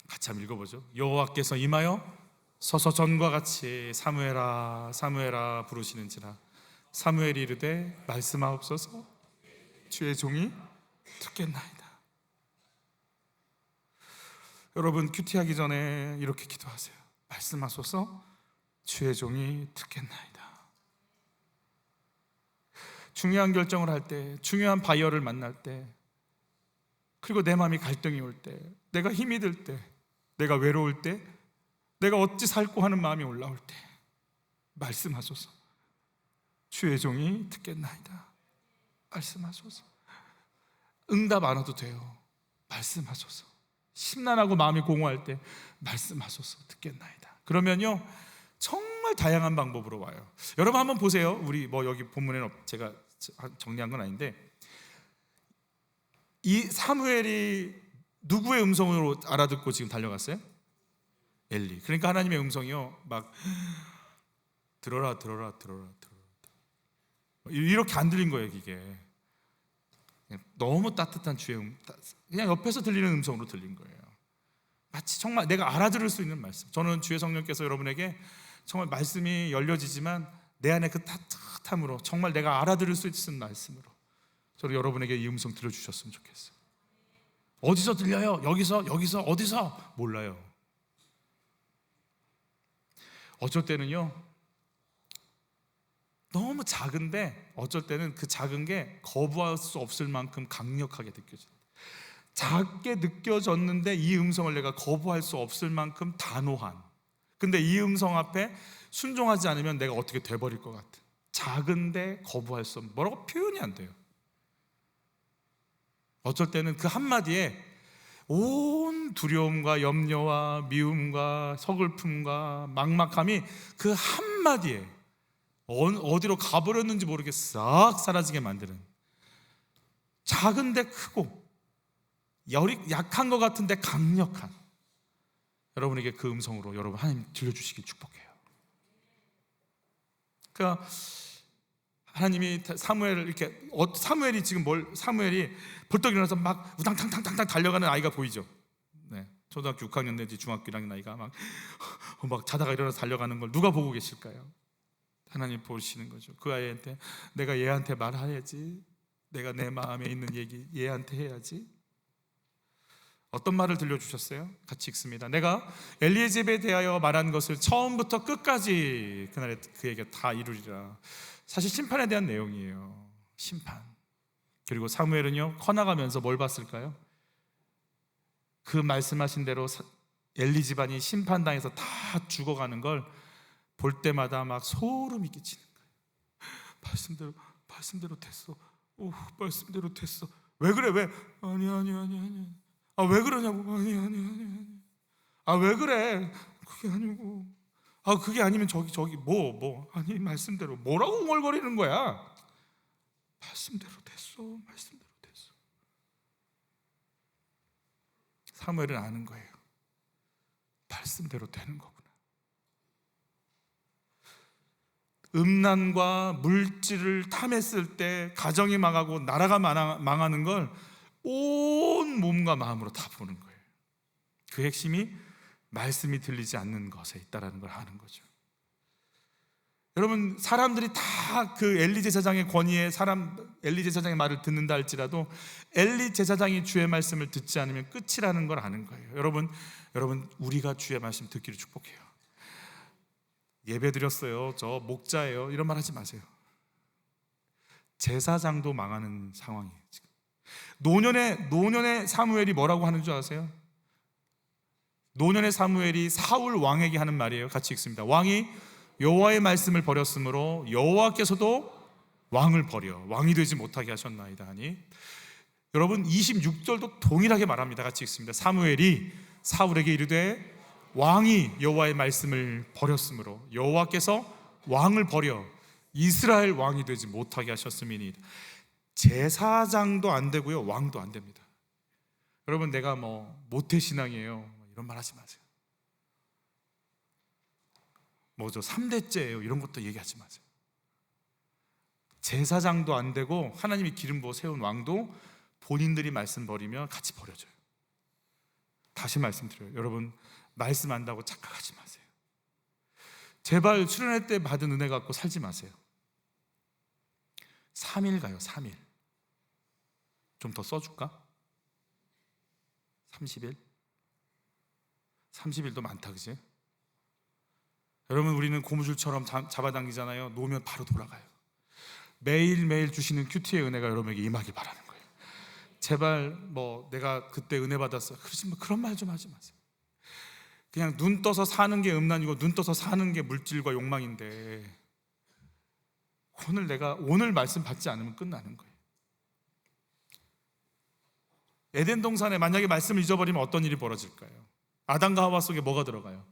같이 한번 읽어보죠. 여호와께서 임하여 서서 전과 같이 사무엘아 사무엘아 부르시는지라 사무엘이 이르되 말씀하옵소서 주의 종이 듣겠나이다. 여러분 큐티하기 전에 이렇게 기도하세요. 말씀하소서 주의 종이 듣겠나이다. 중요한 결정을 할 때, 중요한 바이어를 만날 때, 그리고 내 마음이 갈등이 올 때, 내가 힘이 들 때, 내가 외로울 때, 내가 어찌 살고 하는 마음이 올라올 때 말씀하소서 주의 종이 듣겠나이다. 말씀하소서. 응답 안 와도 돼요. 말씀하소서. 심란하고 마음이 공허할 때 말씀하소서 듣겠나이다. 그러면요 정말 다양한 방법으로 와요. 여러분 한번 보세요. 우리 뭐 여기 본문에는 제가 정리한 건 아닌데 이 사무엘이 누구의 음성으로 알아듣고 지금 달려갔어요? 엘리. 그러니까 하나님의 음성이요 막 들어라 들어라 들어라 들어라 이렇게 안 들린 거예요. 이게 너무 따뜻한 주의 그냥 옆에서 들리는 음성으로 들린 거예요. 마치 정말 내가 알아들을 수 있는 말씀. 저는 주의 성령께서 여러분에게 정말 말씀이 열려지지만 내 안에 그 따뜻함으로 정말 내가 알아들을 수 있는 말씀으로 저는 여러분에게 이 음성 들려주셨으면 좋겠어요. 어디서 들려요? 여기서 어디서? 몰라요. 어쩔 때는요 너무 작은데 어쩔 때는 그 작은 게 거부할 수 없을 만큼 강력하게 느껴져요. 작게 느껴졌는데 이 음성을 내가 거부할 수 없을 만큼 단호한, 근데 이 음성 앞에 순종하지 않으면 내가 어떻게 돼버릴 것 같은 작은데 거부할 수 없는, 뭐라고 표현이 안 돼요. 어쩔 때는 그 한마디에 온 두려움과 염려와 미움과 서글픔과 막막함이 그 한마디에 어디로 가버렸는지 모르게 싹 사라지게 만드는, 작은데 크고 열이 약한 것 같은데 강력한 여러분에게 그 음성으로 여러분 하나님 들려주시길 축복해요. 그러니까 하나님이 사무엘을 이렇게 사무엘이 지금 사무엘이 벌떡 일어나서 막 우당탕탕탕탕 달려가는 아이가 보이죠. 네, 초등학교 6학년 내지 중학교 1학년 아이가 막 자다가 일어나서 달려가는 걸 누가 보고 계실까요? 하나님 보시는 거죠. 그 아이한테 내가 얘한테 말해야지, 내가 내 마음에 있는 얘기 얘한테 해야지. 어떤 말을 들려주셨어요? 같이 읽습니다. 내가 엘리의 집에 대하여 말한 것을 처음부터 끝까지 그날에 그에게 다 이루리라. 사실 심판에 대한 내용이에요. 심판. 그리고 사무엘은요 커나가면서 뭘 봤을까요? 그 말씀하신 대로 엘리 집안이 심판당해서 다 죽어가는 걸 볼 때마다 막 소름이 끼치는 거예요. 말씀대로 됐어. 오, 말씀대로 됐어. 왜 그래? 왜? 아니. 아, 왜 그러냐고. 아니. 아, 왜 그래? 그게 아니고. 아, 그게 아니면 저기 뭐 아니 말씀대로 뭐라고 웅얼거리는 거야? 말씀대로 됐어. 사무엘은 아는 거예요. 말씀대로 되는 거구나. 음란과 물질을 탐했을 때 가정이 망하고 나라가 망하는 걸 온 몸과 마음으로 다 보는 거예요. 그 핵심이 말씀이 들리지 않는 것에 있다는 걸 아는 거죠. 여러분 사람들이 다 그 엘리 제사장의 권위에 엘리 제사장의 말을 듣는다 할지라도 엘리 제사장이 주의 말씀을 듣지 않으면 끝이라는 걸 아는 거예요. 여러분 우리가 주의 말씀 듣기를 축복해요. 예배 드렸어요. 저 목자예요. 이런 말 하지 마세요. 제사장도 망하는 상황이에요. 지금. 노년의 사무엘이 뭐라고 하는 줄 아세요? 노년의 사무엘이 사울 왕에게 하는 말이에요. 같이 읽습니다. 왕이 여호와의 말씀을 버렸으므로 여호와께서도 왕을 버려 왕이 되지 못하게 하셨나이다 하니, 여러분 26절도 동일하게 말합니다. 같이 읽습니다. 사무엘이 사울에게 이르되 왕이 여호와의 말씀을 버렸으므로 여호와께서 왕을 버려 이스라엘 왕이 되지 못하게 하셨음이니. 제사장도 안 되고요 왕도 안 됩니다. 여러분 내가 모태신앙이에요 이런 말 하지 마세요. 뭐죠 3대째예요 이런 것도 얘기하지 마세요. 제사장도 안 되고 하나님이 기름 부어 세운 왕도 본인들이 말씀 버리면 같이 버려져요. 다시 말씀드려요. 여러분 말씀 안다고 착각하지 마세요. 제발 수련회 때 받은 은혜 갖고 살지 마세요. 3일 가요. 3일. 좀 더 써줄까? 30일? 30일도 많다 그지? 여러분 우리는 고무줄처럼 잡아당기잖아요. 놓으면 바로 돌아가요. 매일매일 주시는 큐티의 은혜가 여러분에게 임하길 바라는 거예요. 제발 뭐 내가 그때 은혜 받았어 그런 말 좀 하지 마세요. 그냥 눈 떠서 사는 게 음란이고 눈 떠서 사는 게 물질과 욕망인데 오늘 말씀 받지 않으면 끝나는 거예요. 에덴 동산에 만약에 말씀을 잊어버리면 어떤 일이 벌어질까요? 아담과 하와 속에 뭐가 들어가요?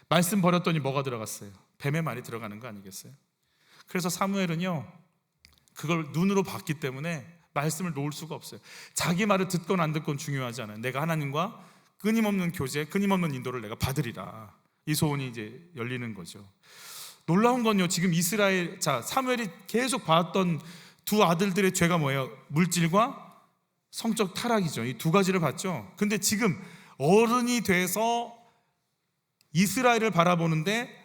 말씀 버렸더니 뭐가 들어갔어요? 뱀의 말이 들어가는 거 아니겠어요? 그래서 사무엘은요 그걸 눈으로 봤기 때문에 말씀을 놓을 수가 없어요. 자기 말을 듣건 안 듣건 중요하지 않아요. 내가 하나님과 끊임없는 교제, 끊임없는 인도를 내가 받으리라. 이 소원이 이제 열리는 거죠. 놀라운 건요 지금 사무엘이 계속 봤던 두 아들들의 죄가 뭐예요? 물질과 성적 타락이죠. 이 두 가지를 봤죠. 근데 지금 어른이 돼서 이스라엘을 바라보는데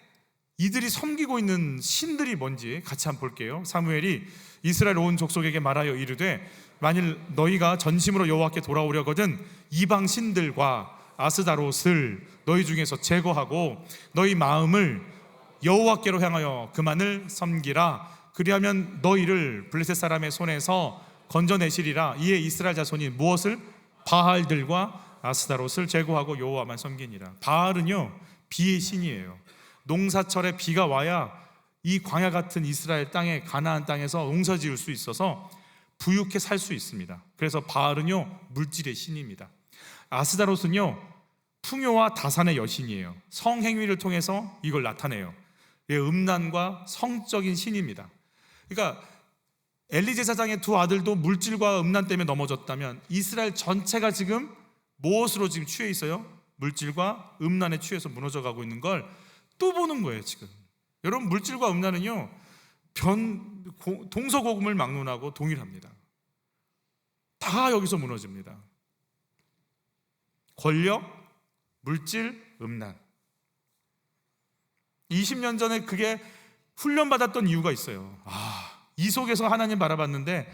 이들이 섬기고 있는 신들이 뭔지 같이 한번 볼게요. 사무엘이 이스라엘 온 족속에게 말하여 이르되 만일 너희가 전심으로 여호와께 돌아오려거든 이방 신들과 아스다롯을 너희 중에서 제거하고 너희 마음을 여호와께로 향하여 그만을 섬기라. 그리하면 너희를 블레셋 사람의 손에서 건져내시리라. 이에 이스라엘 자손이 무엇을? 바알들과 아스다롯을 제거하고 여호와만 섬기니라. 바알은요 비의 신이에요. 농사철에 비가 와야 이 광야 같은 이스라엘 땅에 가나안 땅에서 농사 지을 수 있어서 부유케 살 수 있습니다. 그래서 바알은요 물질의 신입니다. 아스다롯은요 풍요와 다산의 여신이에요. 성행위를 통해서 이걸 나타내요. 음란과 성적인 신입니다. 그러니까 엘리 제사장의 두 아들도 물질과 음란 때문에 넘어졌다면 이스라엘 전체가 지금 무엇으로 지금 취해 있어요? 물질과 음란에 취해서 무너져가고 있는 걸 또 보는 거예요 지금. 여러분 물질과 음란은요 동서고금을 막론하고 동일합니다. 다 여기서 무너집니다. 권력, 물질, 음란. 20년 전에 그게 훈련받았던 이유가 있어요. 이 속에서 하나님 바라봤는데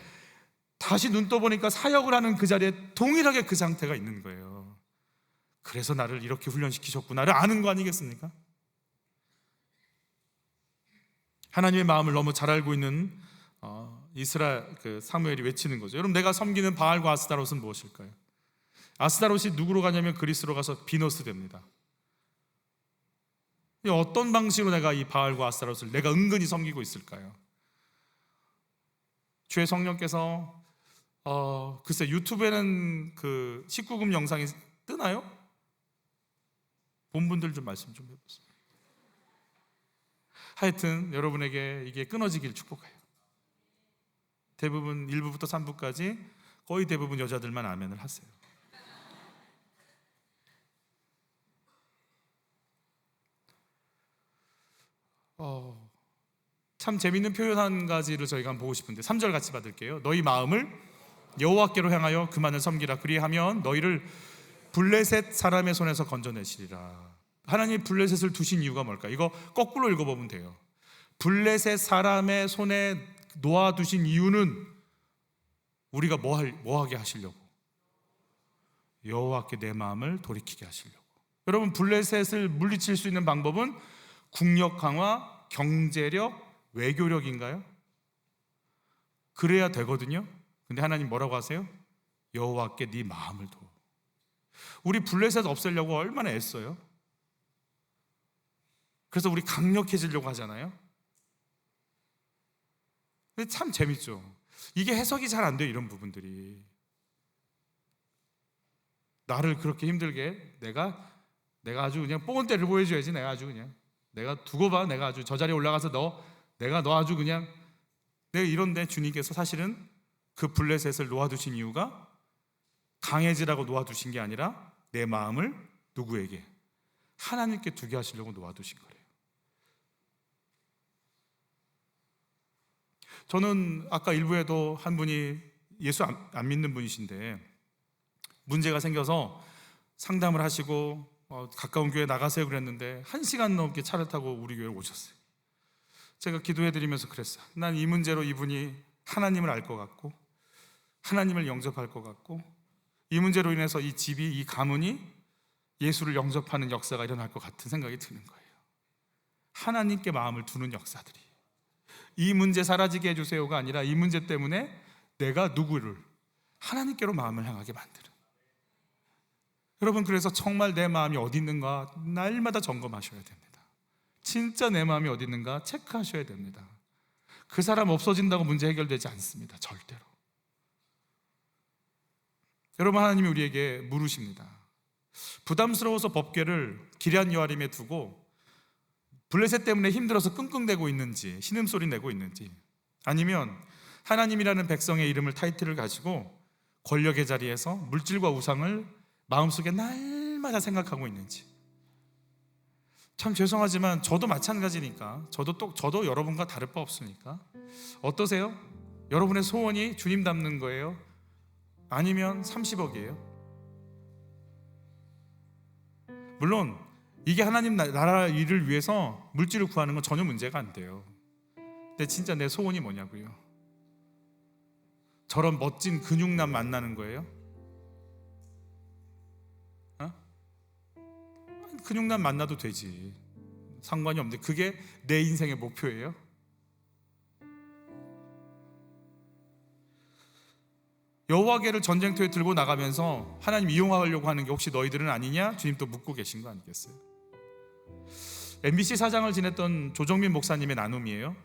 다시 눈 떠보니까 사역을 하는 그 자리에 동일하게 그 상태가 있는 거예요. 그래서 나를 이렇게 훈련시키셨구나를 아는 거 아니겠습니까? 하나님의 마음을 너무 잘 알고 있는 이스라엘 사무엘이 외치는 거죠. 여러분 내가 섬기는 바알과 아스다롯은 무엇일까요? 아스다롯이 누구로 가냐면 그리스로 가서 비너스 됩니다. 어떤 방식으로 내가 이 바알과 아스다롯을 내가 은근히 섬기고 있을까요? 주의 성령께서 글쎄 유튜브에는 그 19금 영상이 뜨나요? 본 분들 좀 말씀 좀 해보세요. 하여튼 여러분에게 이게 끊어지길 축복해요. 대부분 1부부터 3부까지 거의 대부분 여자들만 아멘을 하세요. 참 재밌는 표현 한 가지를 저희가 한번 보고 싶은데 3절 같이 받을게요. 너희 마음을 여호와께로 향하여 그만을 섬기라. 그리하면 너희를 블레셋 사람의 손에서 건져내시리라. 하나님이 블레셋을 두신 이유가 뭘까? 이거 거꾸로 읽어보면 돼요. 블레셋 사람의 손에 놓아두신 이유는 우리가 뭐 하게 하시려고? 여호와께 내 마음을 돌이키게 하시려고. 여러분 블레셋을 물리칠 수 있는 방법은 국력 강화, 경제력, 외교력인가요? 그래야 되거든요. 근데 하나님 뭐라고 하세요? 여호와께 네 마음을 둬. 우리 블레셋 없애려고 얼마나 애써요? 그래서 우리 강력해지려고 하잖아요. 근데 참 재밌죠. 이게 해석이 잘 안 돼요. 이런 부분들이 나를 그렇게 힘들게 내가 아주 그냥 뽕은 때를 보여줘야지. 내가 아주 그냥 내가 두고 봐. 내가 아주 저 자리에 올라가서 너 아주 그냥 내가 이런데 주님께서 사실은 그 블레셋을 놓아두신 이유가 강해지라고 놓아두신 게 아니라 내 마음을 누구에게? 하나님께 두게 하시려고 놓아두신 거예요. 저는 아까 일부에도 한 분이 예수 안 믿는 분이신데 문제가 생겨서 상담을 하시고 가까운 교회 나가세요 그랬는데 1시간 넘게 차를 타고 우리 교회에 오셨어요. 제가 기도해드리면서 그랬어요. 난 이 문제로 이분이 하나님을 알 것 같고 하나님을 영접할 것 같고 이 문제로 인해서 이 집이, 이 가문이 예수를 영접하는 역사가 일어날 것 같은 생각이 드는 거예요. 하나님께 마음을 두는 역사들이, 이 문제 사라지게 해주세요가 아니라 이 문제 때문에 내가 누구를 하나님께로 마음을 향하게 만드는. 여러분, 그래서 정말 내 마음이 어디 있는가 날마다 점검하셔야 됩니다. 진짜 내 마음이 어디 있는가 체크하셔야 됩니다. 그 사람 없어진다고 문제 해결되지 않습니다. 절대로. 여러분, 하나님이 우리에게 물으십니다. 부담스러워서 법궤를 기럇 여아림에 두고 블레셋 때문에 힘들어서 끙끙대고 있는지, 신음소리 내고 있는지, 아니면 하나님이라는 백성의 이름을, 타이틀을 가지고 권력의 자리에서 물질과 우상을 마음속에 날마다 생각하고 있는지. 참 죄송하지만 저도 마찬가지니까, 저도 여러분과 다를 바 없으니까. 어떠세요? 여러분의 소원이 주님 닮는 거예요? 아니면 30억이에요? 물론 이게 하나님 나라 일을 위해서 물질을 구하는 건 전혀 문제가 안 돼요. 근데 진짜 내 소원이 뭐냐고요? 저런 멋진 근육남 만나는 거예요? 근육남 만나도 되지, 상관이 없는데 그게 내 인생의 목표예요? 여호와궤를 전쟁터에 들고 나가면서 하나님 이용하려고 하는 게 혹시 너희들은 아니냐? 주님 또 묻고 계신 거 아니겠어요? MBC 사장을 지냈던 조정민 목사님의 나눔이에요.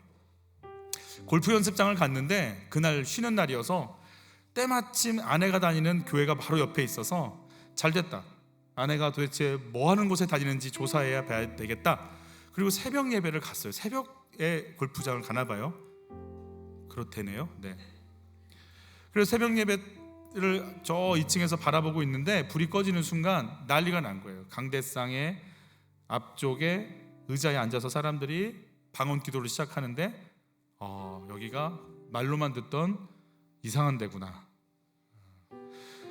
골프 연습장을 갔는데 그날 쉬는 날이어서 때마침 아내가 다니는 교회가 바로 옆에 있어서 잘됐다, 아내가 도대체 뭐 하는 곳에 다니는지 조사해야 봐야 되겠다. 그리고 새벽 예배를 갔어요. 새벽에 골프장을 가나 봐요. 그렇대네요. 네. 그래서 새벽 예배를 저 2층에서 바라보고 있는데 불이 꺼지는 순간 난리가 난 거예요. 강대상의 앞쪽에 의자에 앉아서 사람들이 방언 기도를 시작하는데 여기가 말로만 듣던 이상한 데구나.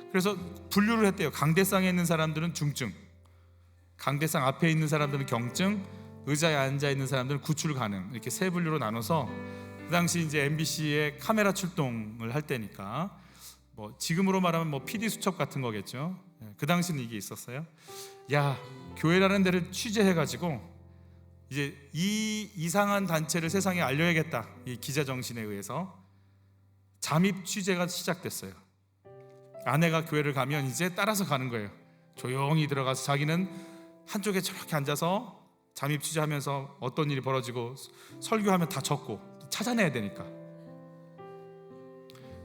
그래서 분류를 했대요. 강대상에 있는 사람들은 중증, 강대상 앞에 있는 사람들은 경증, 의자에 앉아 있는 사람들은 구출 가능, 이렇게 세 분류로 나눠서, 그 당시 이제 MBC의 카메라 출동을 할 때니까 뭐 지금으로 말하면 뭐 PD 수첩 같은 거겠죠. 그 당시는 이게 있었어요. 야, 교회라는 데를 취재해가지고 이제 이 이상한 단체를 세상에 알려야겠다, 이 기자 정신에 의해서 잠입 취재가 시작됐어요. 아내가 교회를 가면 이제 따라서 가는 거예요. 조용히 들어가서 자기는 한쪽에 저렇게 앉아서 잠입 취재하면서 어떤 일이 벌어지고 설교하면 다 적고 찾아내야 되니까.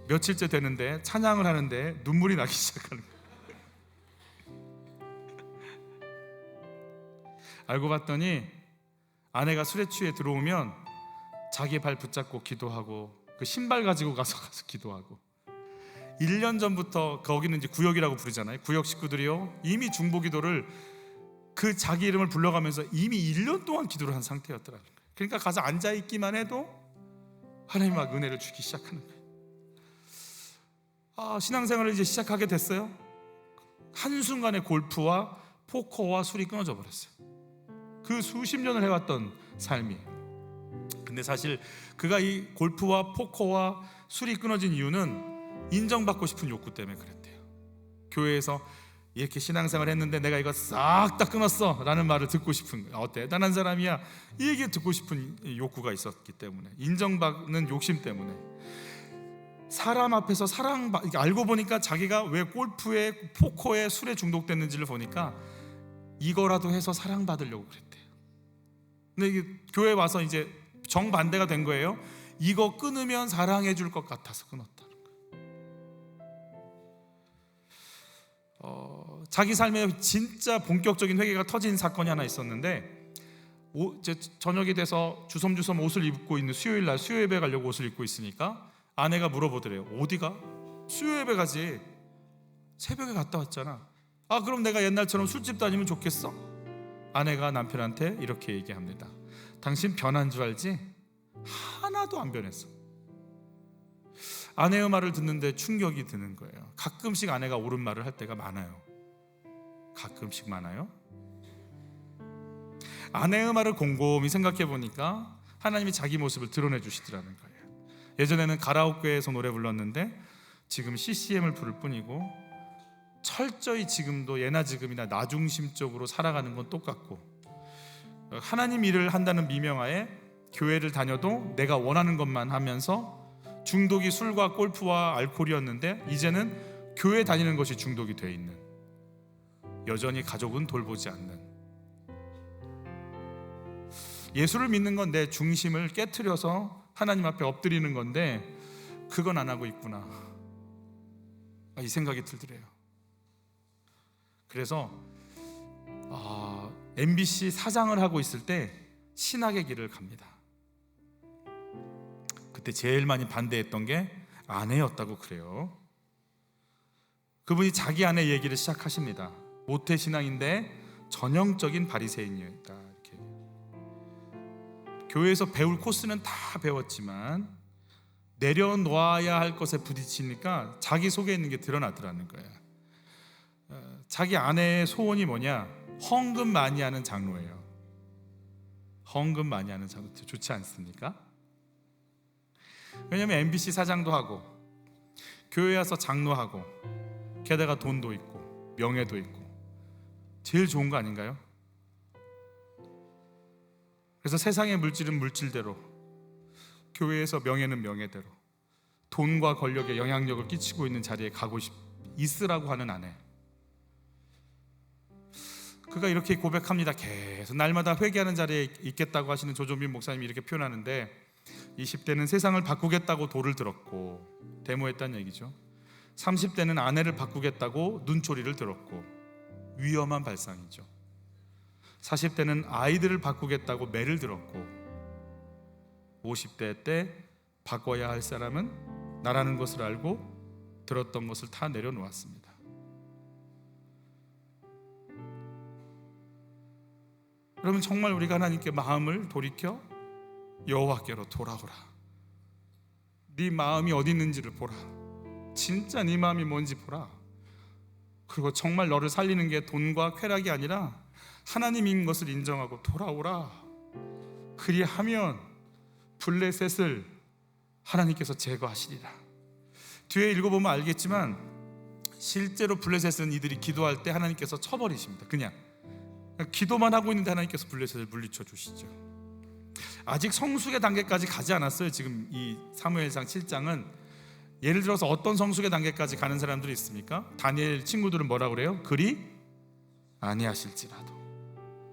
며칠째 되는데 찬양을 하는데 눈물이 나기 시작하는 거예요. 알고 봤더니 아내가 술에 취해 들어오면 자기 발 붙잡고 기도하고 그 신발 가지고 가서 기도하고, 1년 전부터, 거기는 이제 구역이라고 부르잖아요. 구역 식구들이요, 이미 중보기도를 그 자기 이름을 불러가면서 이미 1년 동안 기도를 한 상태였더라고요. 그러니까 가서 앉아있기만 해도 하나님 막 은혜를 주기 시작하는 거예요. 신앙생활을 이제 시작하게 됐어요. 한순간에 골프와 포커와 술이 끊어져 버렸어요. 그 수십 년을 해왔던 삶이. 근데 사실 그가 이 골프와 포커와 술이 끊어진 이유는 인정받고 싶은 욕구 때문에 그랬대요. 교회에서 이렇게 신앙생활을 했는데 내가 이거 싹 다 끊었어 라는 말을 듣고 싶은 거예요. 대단한 사람이야, 이 얘기 듣고 싶은 욕구가 있었기 때문에, 인정받는 욕심 때문에. 사람 앞에서 알고 보니까 자기가 왜 골프에 포커에 술에 중독됐는지를 보니까 이거라도 해서 사랑받으려고 그랬대요. 근데 이게 교회에 와서 이제 정반대가 된 거예요. 이거 끊으면 사랑해 줄 것 같아서 끊었다는 거예요. 자기 삶에 진짜 본격적인 회개가 터진 사건이 하나 있었는데, 저녁이 돼서 주섬주섬 옷을 입고 있는 수요일 날 수요 예배 가려고 옷을 입고 있으니까 아내가 물어보더래요. 어디가? 수요 예배 가지, 새벽에 갔다 왔잖아. 그럼 내가 옛날처럼 술집 다니면 좋겠어? 아내가 남편한테 이렇게 얘기합니다. 당신 변한 줄 알지? 하나도 안 변했어. 아내의 말을 듣는데 충격이 드는 거예요. 가끔씩 아내가 옳은 말을 할 때가 많아요. 가끔씩 많아요. 아내의 말을 곰곰이 생각해 보니까 하나님이 자기 모습을 드러내 주시더라는 거예요. 예전에는 가라오케에서 노래 불렀는데 지금 CCM을 부를 뿐이고, 철저히 지금도 예나 지금이나 나 중심적으로 살아가는 건 똑같고, 하나님 일을 한다는 미명하에 교회를 다녀도 내가 원하는 것만 하면서, 중독이 술과 골프와 알코올이었는데 이제는 교회 다니는 것이 중독이 돼 있는, 여전히 가족은 돌보지 않는, 예수를 믿는 건 내 중심을 깨트려서 하나님 앞에 엎드리는 건데 그건 안 하고 있구나, 이 생각이 들더래요. 그래서 MBC 사장을 하고 있을 때 신학의 길을 갑니다. 그때 제일 많이 반대했던 게 아내였다고 그래요. 그분이 자기 아내 얘기를 시작하십니다. 모태신앙인데 전형적인 바리새인이었다, 이렇게. 교회에서 배울 코스는 다 배웠지만 내려놓아야 할 것에 부딪히니까 자기 속에 있는 게 드러나더라는 거예요. 자기 아내의 소원이 뭐냐? 헌금 많이 하는 장로예요. 헌금 많이 하는 장로 좋지 않습니까? 왜냐하면 MBC 사장도 하고 교회 와서 장로하고 게다가 돈도 있고 명예도 있고 제일 좋은 거 아닌가요? 그래서 세상의 물질은 물질대로, 교회에서 명예는 명예대로, 돈과 권력에 영향력을 끼치고 있는 자리에 있으라고 하는 아내. 그가 이렇게 고백합니다. 계속 날마다 회개하는 자리에 있겠다고 하시는 조정빈 목사님이 이렇게 표현하는데, 20대는 세상을 바꾸겠다고 돌을 들었고 데모했다는 얘기죠. 30대는 아내를 바꾸겠다고 눈초리를 들었고 위험한 발상이죠. 40대는 아이들을 바꾸겠다고 매를 들었고 50대 때 바꿔야 할 사람은 나라는 것을 알고 들었던 것을 다 내려놓았습니다. 여러분, 정말 우리가 하나님께 마음을 돌이켜 여호와께로 돌아오라. 네 마음이 어디 있는지를 보라. 진짜 네 마음이 뭔지 보라. 그리고 정말 너를 살리는 게 돈과 쾌락이 아니라 하나님인 것을 인정하고 돌아오라. 그리하면 블레셋을 하나님께서 제거하시리라. 뒤에 읽어보면 알겠지만 실제로 블레셋은 이들이 기도할 때 하나님께서 쳐버리십니다. 그냥 기도만 하고 있는데 하나님께서 블레셋을 물리쳐 주시죠. 아직 성숙의 단계까지 가지 않았어요. 지금 이 사무엘상 7장은 예를 들어서 어떤 성숙의 단계까지 가는 사람들이 있습니까? 다니엘 친구들은 뭐라 그래요? 그리 아니하실지라도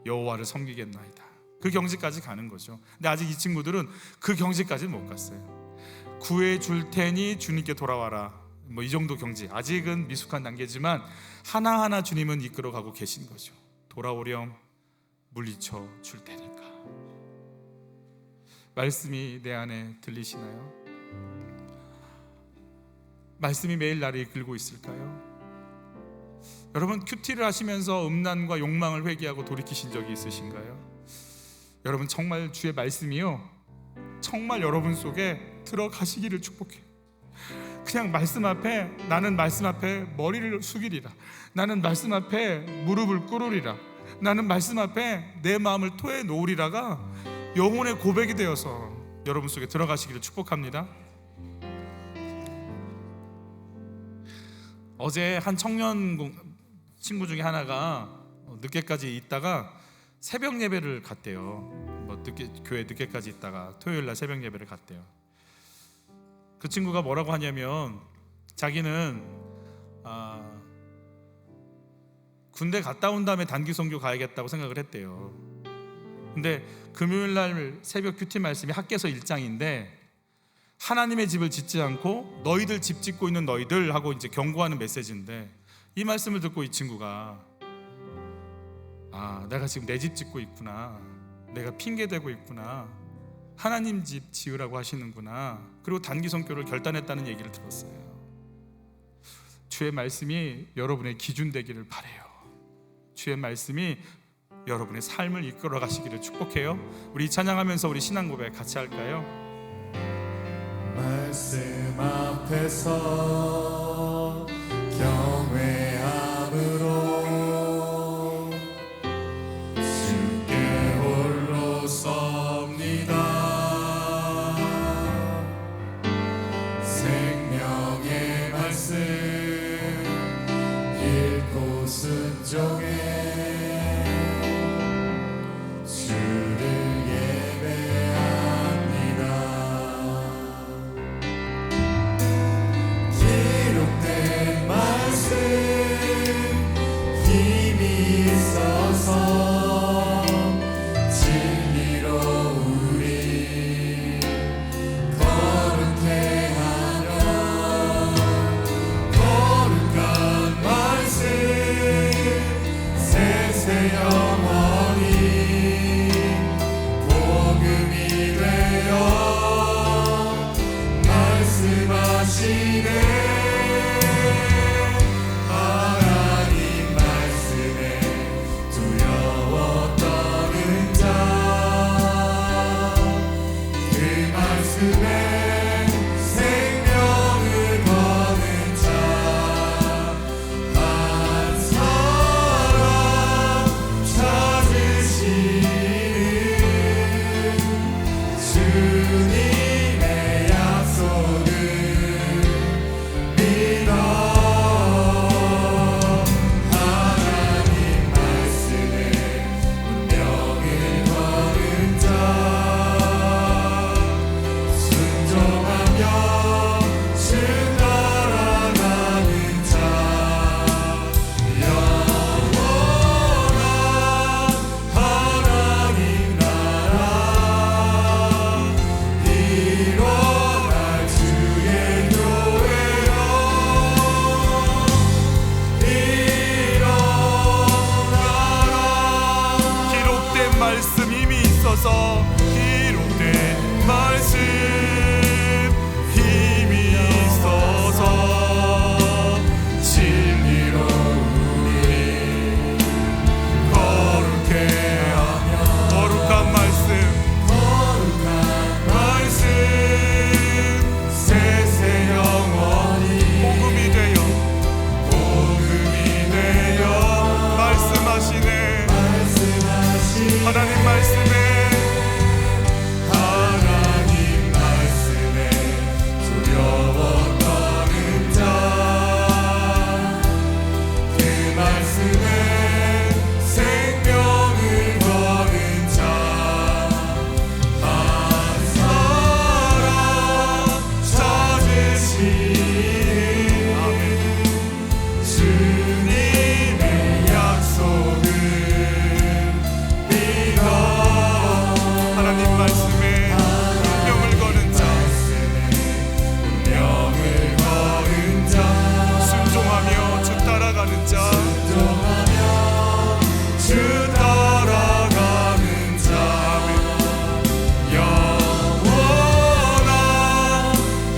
여호와를 섬기겠나이다. 그 경지까지 가는 거죠. 근데 아직 이 친구들은 그 경지까지는 못 갔어요. 구해줄 테니 주님께 돌아와라, 이 정도 경지. 아직은 미숙한 단계지만 하나하나 주님은 이끌어가고 계신 거죠. 돌아오렴, 물리쳐 줄 테니까. 말씀이 내 안에 들리시나요? 말씀이 매일 나를 이끌고 있을까요? 여러분, 큐티를 하시면서 음란과 욕망을 회개하고 돌이키신 적이 있으신가요? 여러분, 정말 주의 말씀이요, 정말 여러분 속에 들어가시기를 축복해요. 그냥 말씀 앞에, 나는 말씀 앞에 머리를 숙이리라. 나는 말씀 앞에 무릎을 꿇으리라. 나는 말씀 앞에 내 마음을 토해 놓으리라가 영혼의 고백이 되어서 여러분 속에 들어가시기를 축복합니다. 어제 한 청년 친구 중에 하나가 늦게까지 있다가 새벽 예배를 갔대요. 교회 늦게까지 있다가 토요일날 새벽 예배를 갔대요. 그 친구가 뭐라고 하냐면 자기는 군대 갔다 온 다음에 단기 선교 가야겠다고 생각을 했대요. 근데 금요일날 새벽 큐티 말씀이 학개서 1장인데 하나님의 집을 짓지 않고 너희들 집 짓고 있는 너희들 하고 이제 경고하는 메시지인데, 이 말씀을 듣고 이 친구가 내가 지금 내 집 짓고 있구나, 내가 핑계대고 있구나, 하나님 집 지으라고 하시는구나, 그리고 단기 선교를 결단했다는 얘기를 들었어요. 주의 말씀이 여러분의 기준 되기를 바라요. 주의 말씀이 여러분의 삶을 이끌어 가시기를 축복해요. 우리 찬양하면서 우리 신앙 고백 같이 할까요? 말씀 앞에서 경외함으로 주께 홀로 섭니다. 생명의 말씀 읽고 순종해 주를 예배합니다. 기록된 말씀 힘이 있어서 진리로 우리 거룩해 하며 거룩한 말씀 세세 영원히 복음이 되어 말씀하시네. 하나님 말씀에 두려워 떠는 자, 그 말씀에 생명을 거는 자, 한 사람 찾으시는 주님의 약속을 믿어. 하나님 말씀에 운명을 거는 자, 순종하며 주 따라가는 자, 영원한 하나님 나라 일어날 주의 교회여 일어나라. 기록된 말씀 힘이 있어서 기록된 말씀 힘이 있어서 진리로 우리 거룩해 하며 거룩한 말씀 세세 영원히 복음이 되어 말씀하시네. 하나님 말씀에 두려워 떠는 자, 그 말씀에 생명을 거는 자, 한 사람 찾으시는 주님의 약속을 믿어. 하나님 말씀에 운명을 거는 자, 운명을 거는 자, 순종하며 주 따라가는 자, 주 따라가는 자, 영원한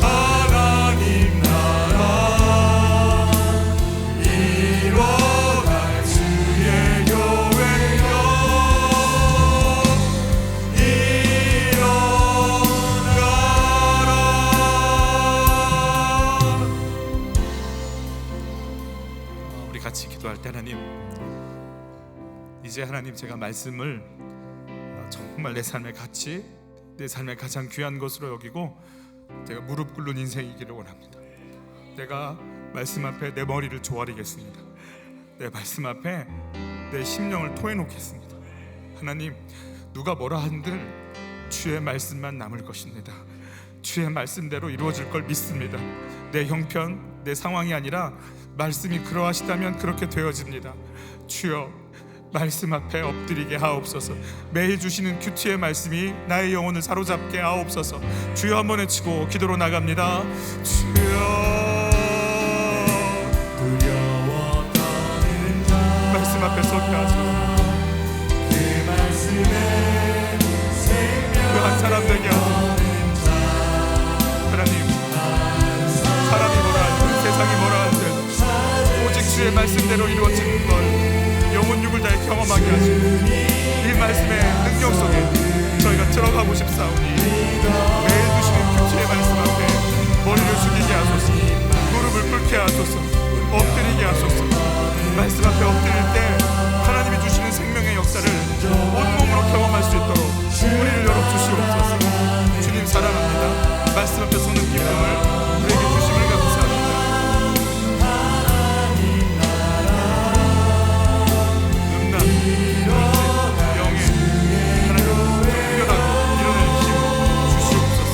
하나님 나라 일어날 주의 교회여 일어나라. 우리 같이 기도할 때 하나님, 이제 하나님 제가 말씀을 정말 내 삶의 가치, 내 삶의 가장 귀한 것으로 여기고 제가 무릎 꿇는 인생이기를 원합니다. 내가 말씀 앞에 내 머리를 조아리겠습니다. 내 말씀 앞에 내 심령을 토해놓겠습니다. 하나님, 누가 뭐라 한들 주의 말씀만 남을 것입니다. 주의 말씀대로 이루어질 걸 믿습니다. 내 형편, 내 상황이 아니라 말씀이 그러하시다면 그렇게 되어집니다. 주여, 말씀 앞에 엎드리게 하옵소서. 매일 주시는 큐티의 말씀이 나의 영혼을 사로잡게 하옵소서. 주여 한번 외치고 기도로 나갑니다. 주여, 두려워 떠는 자, 말씀 앞에 서게 하소서. 그 말씀에 생명을 그 한 사람 되게 하소서. 하나님, 사람이 뭐라 하든 세상이 뭐라 하든 오직 주의 말씀대로 이루어지는 걸 영혼 육을 다해 경험하게 하시고 이 말씀의 능력 속에 저희가 들어가고 싶사오니 매일 주시는 주의 말씀 앞에 머리를 숙이게 하소서. 무릎을 꿇게 하소서. 엎드리게 하소서. 말씀 앞에 엎드릴 때 하나님이 주시는 생명의 역사를 온몸으로 경험할 수 있도록 우리를 열어주시옵소서. 주님 사랑합니다. 말씀 앞에 서는 기쁨을 우리에게 주심을 감사합니다. 음란, 물질, 영예 하나님 특별하고 일어날 힘을 주시옵소서.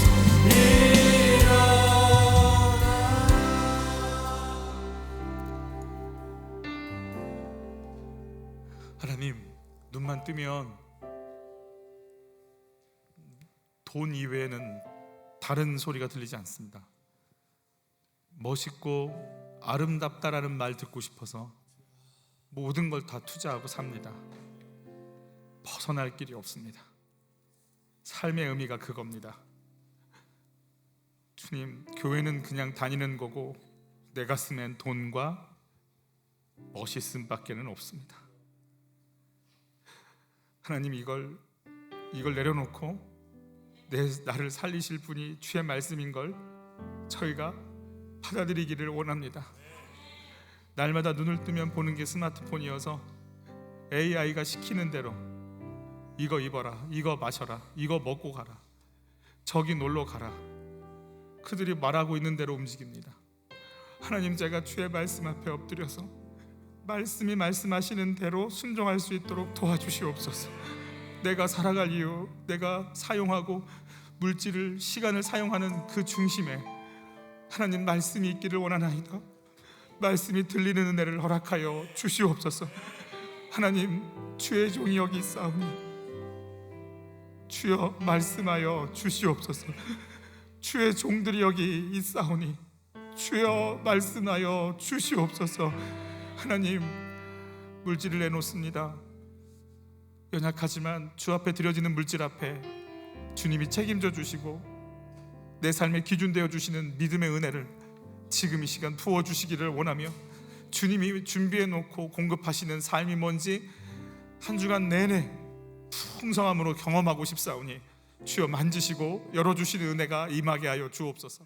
하나님, 눈만 뜨면 돈 이외에는 다른 소리가 들리지 않습니다. 멋있고 아름답다라는 말 듣고 싶어서 모든 걸 다 투자하고 삽니다. 벗어날 길이 없습니다. 삶의 의미가 그겁니다. 주님, 교회는 그냥 다니는 거고 내 가슴엔 돈과 멋있음밖에는 없습니다. 하나님, 이걸 내려놓고 나를 살리실 분이 주의 말씀인 걸 저희가 받아들이기를 원합니다. 날마다 눈을 뜨면 보는 게 스마트폰이어서 AI가 시키는 대로 이거 입어라, 이거 마셔라, 이거 먹고 가라, 저기 놀러 가라, 그들이 말하고 있는 대로 움직입니다. 하나님, 제가 주의 말씀 앞에 엎드려서 말씀이 말씀하시는 대로 순종할 수 있도록 도와주시옵소서. 내가 살아갈 이유, 내가 사용하고 물질을, 시간을 사용하는 그 중심에 하나님 말씀이 있기를 원하나이다. 말씀이 들리는 은혜를 허락하여 주시옵소서. 하나님, 주의 종이 여기 있사오니 주여 말씀하여 주시옵소서. 주의 종들이 여기 있사오니 주여 말씀하여 주시옵소서. 하나님, 물질을 내놓습니다. 연약하지만 주 앞에 드려지는 물질 앞에 주님이 책임져 주시고 내 삶의 기준 되어 주시는 믿음의 은혜를 지금 이 시간 부어 주시기를 원하며, 주님이 준비해 놓고 공급하시는 삶이 뭔지 한 주간 내내 풍성함으로 경험하고 싶사오니 주여 만지시고 열어주시는 은혜가 임하게 하여 주옵소서.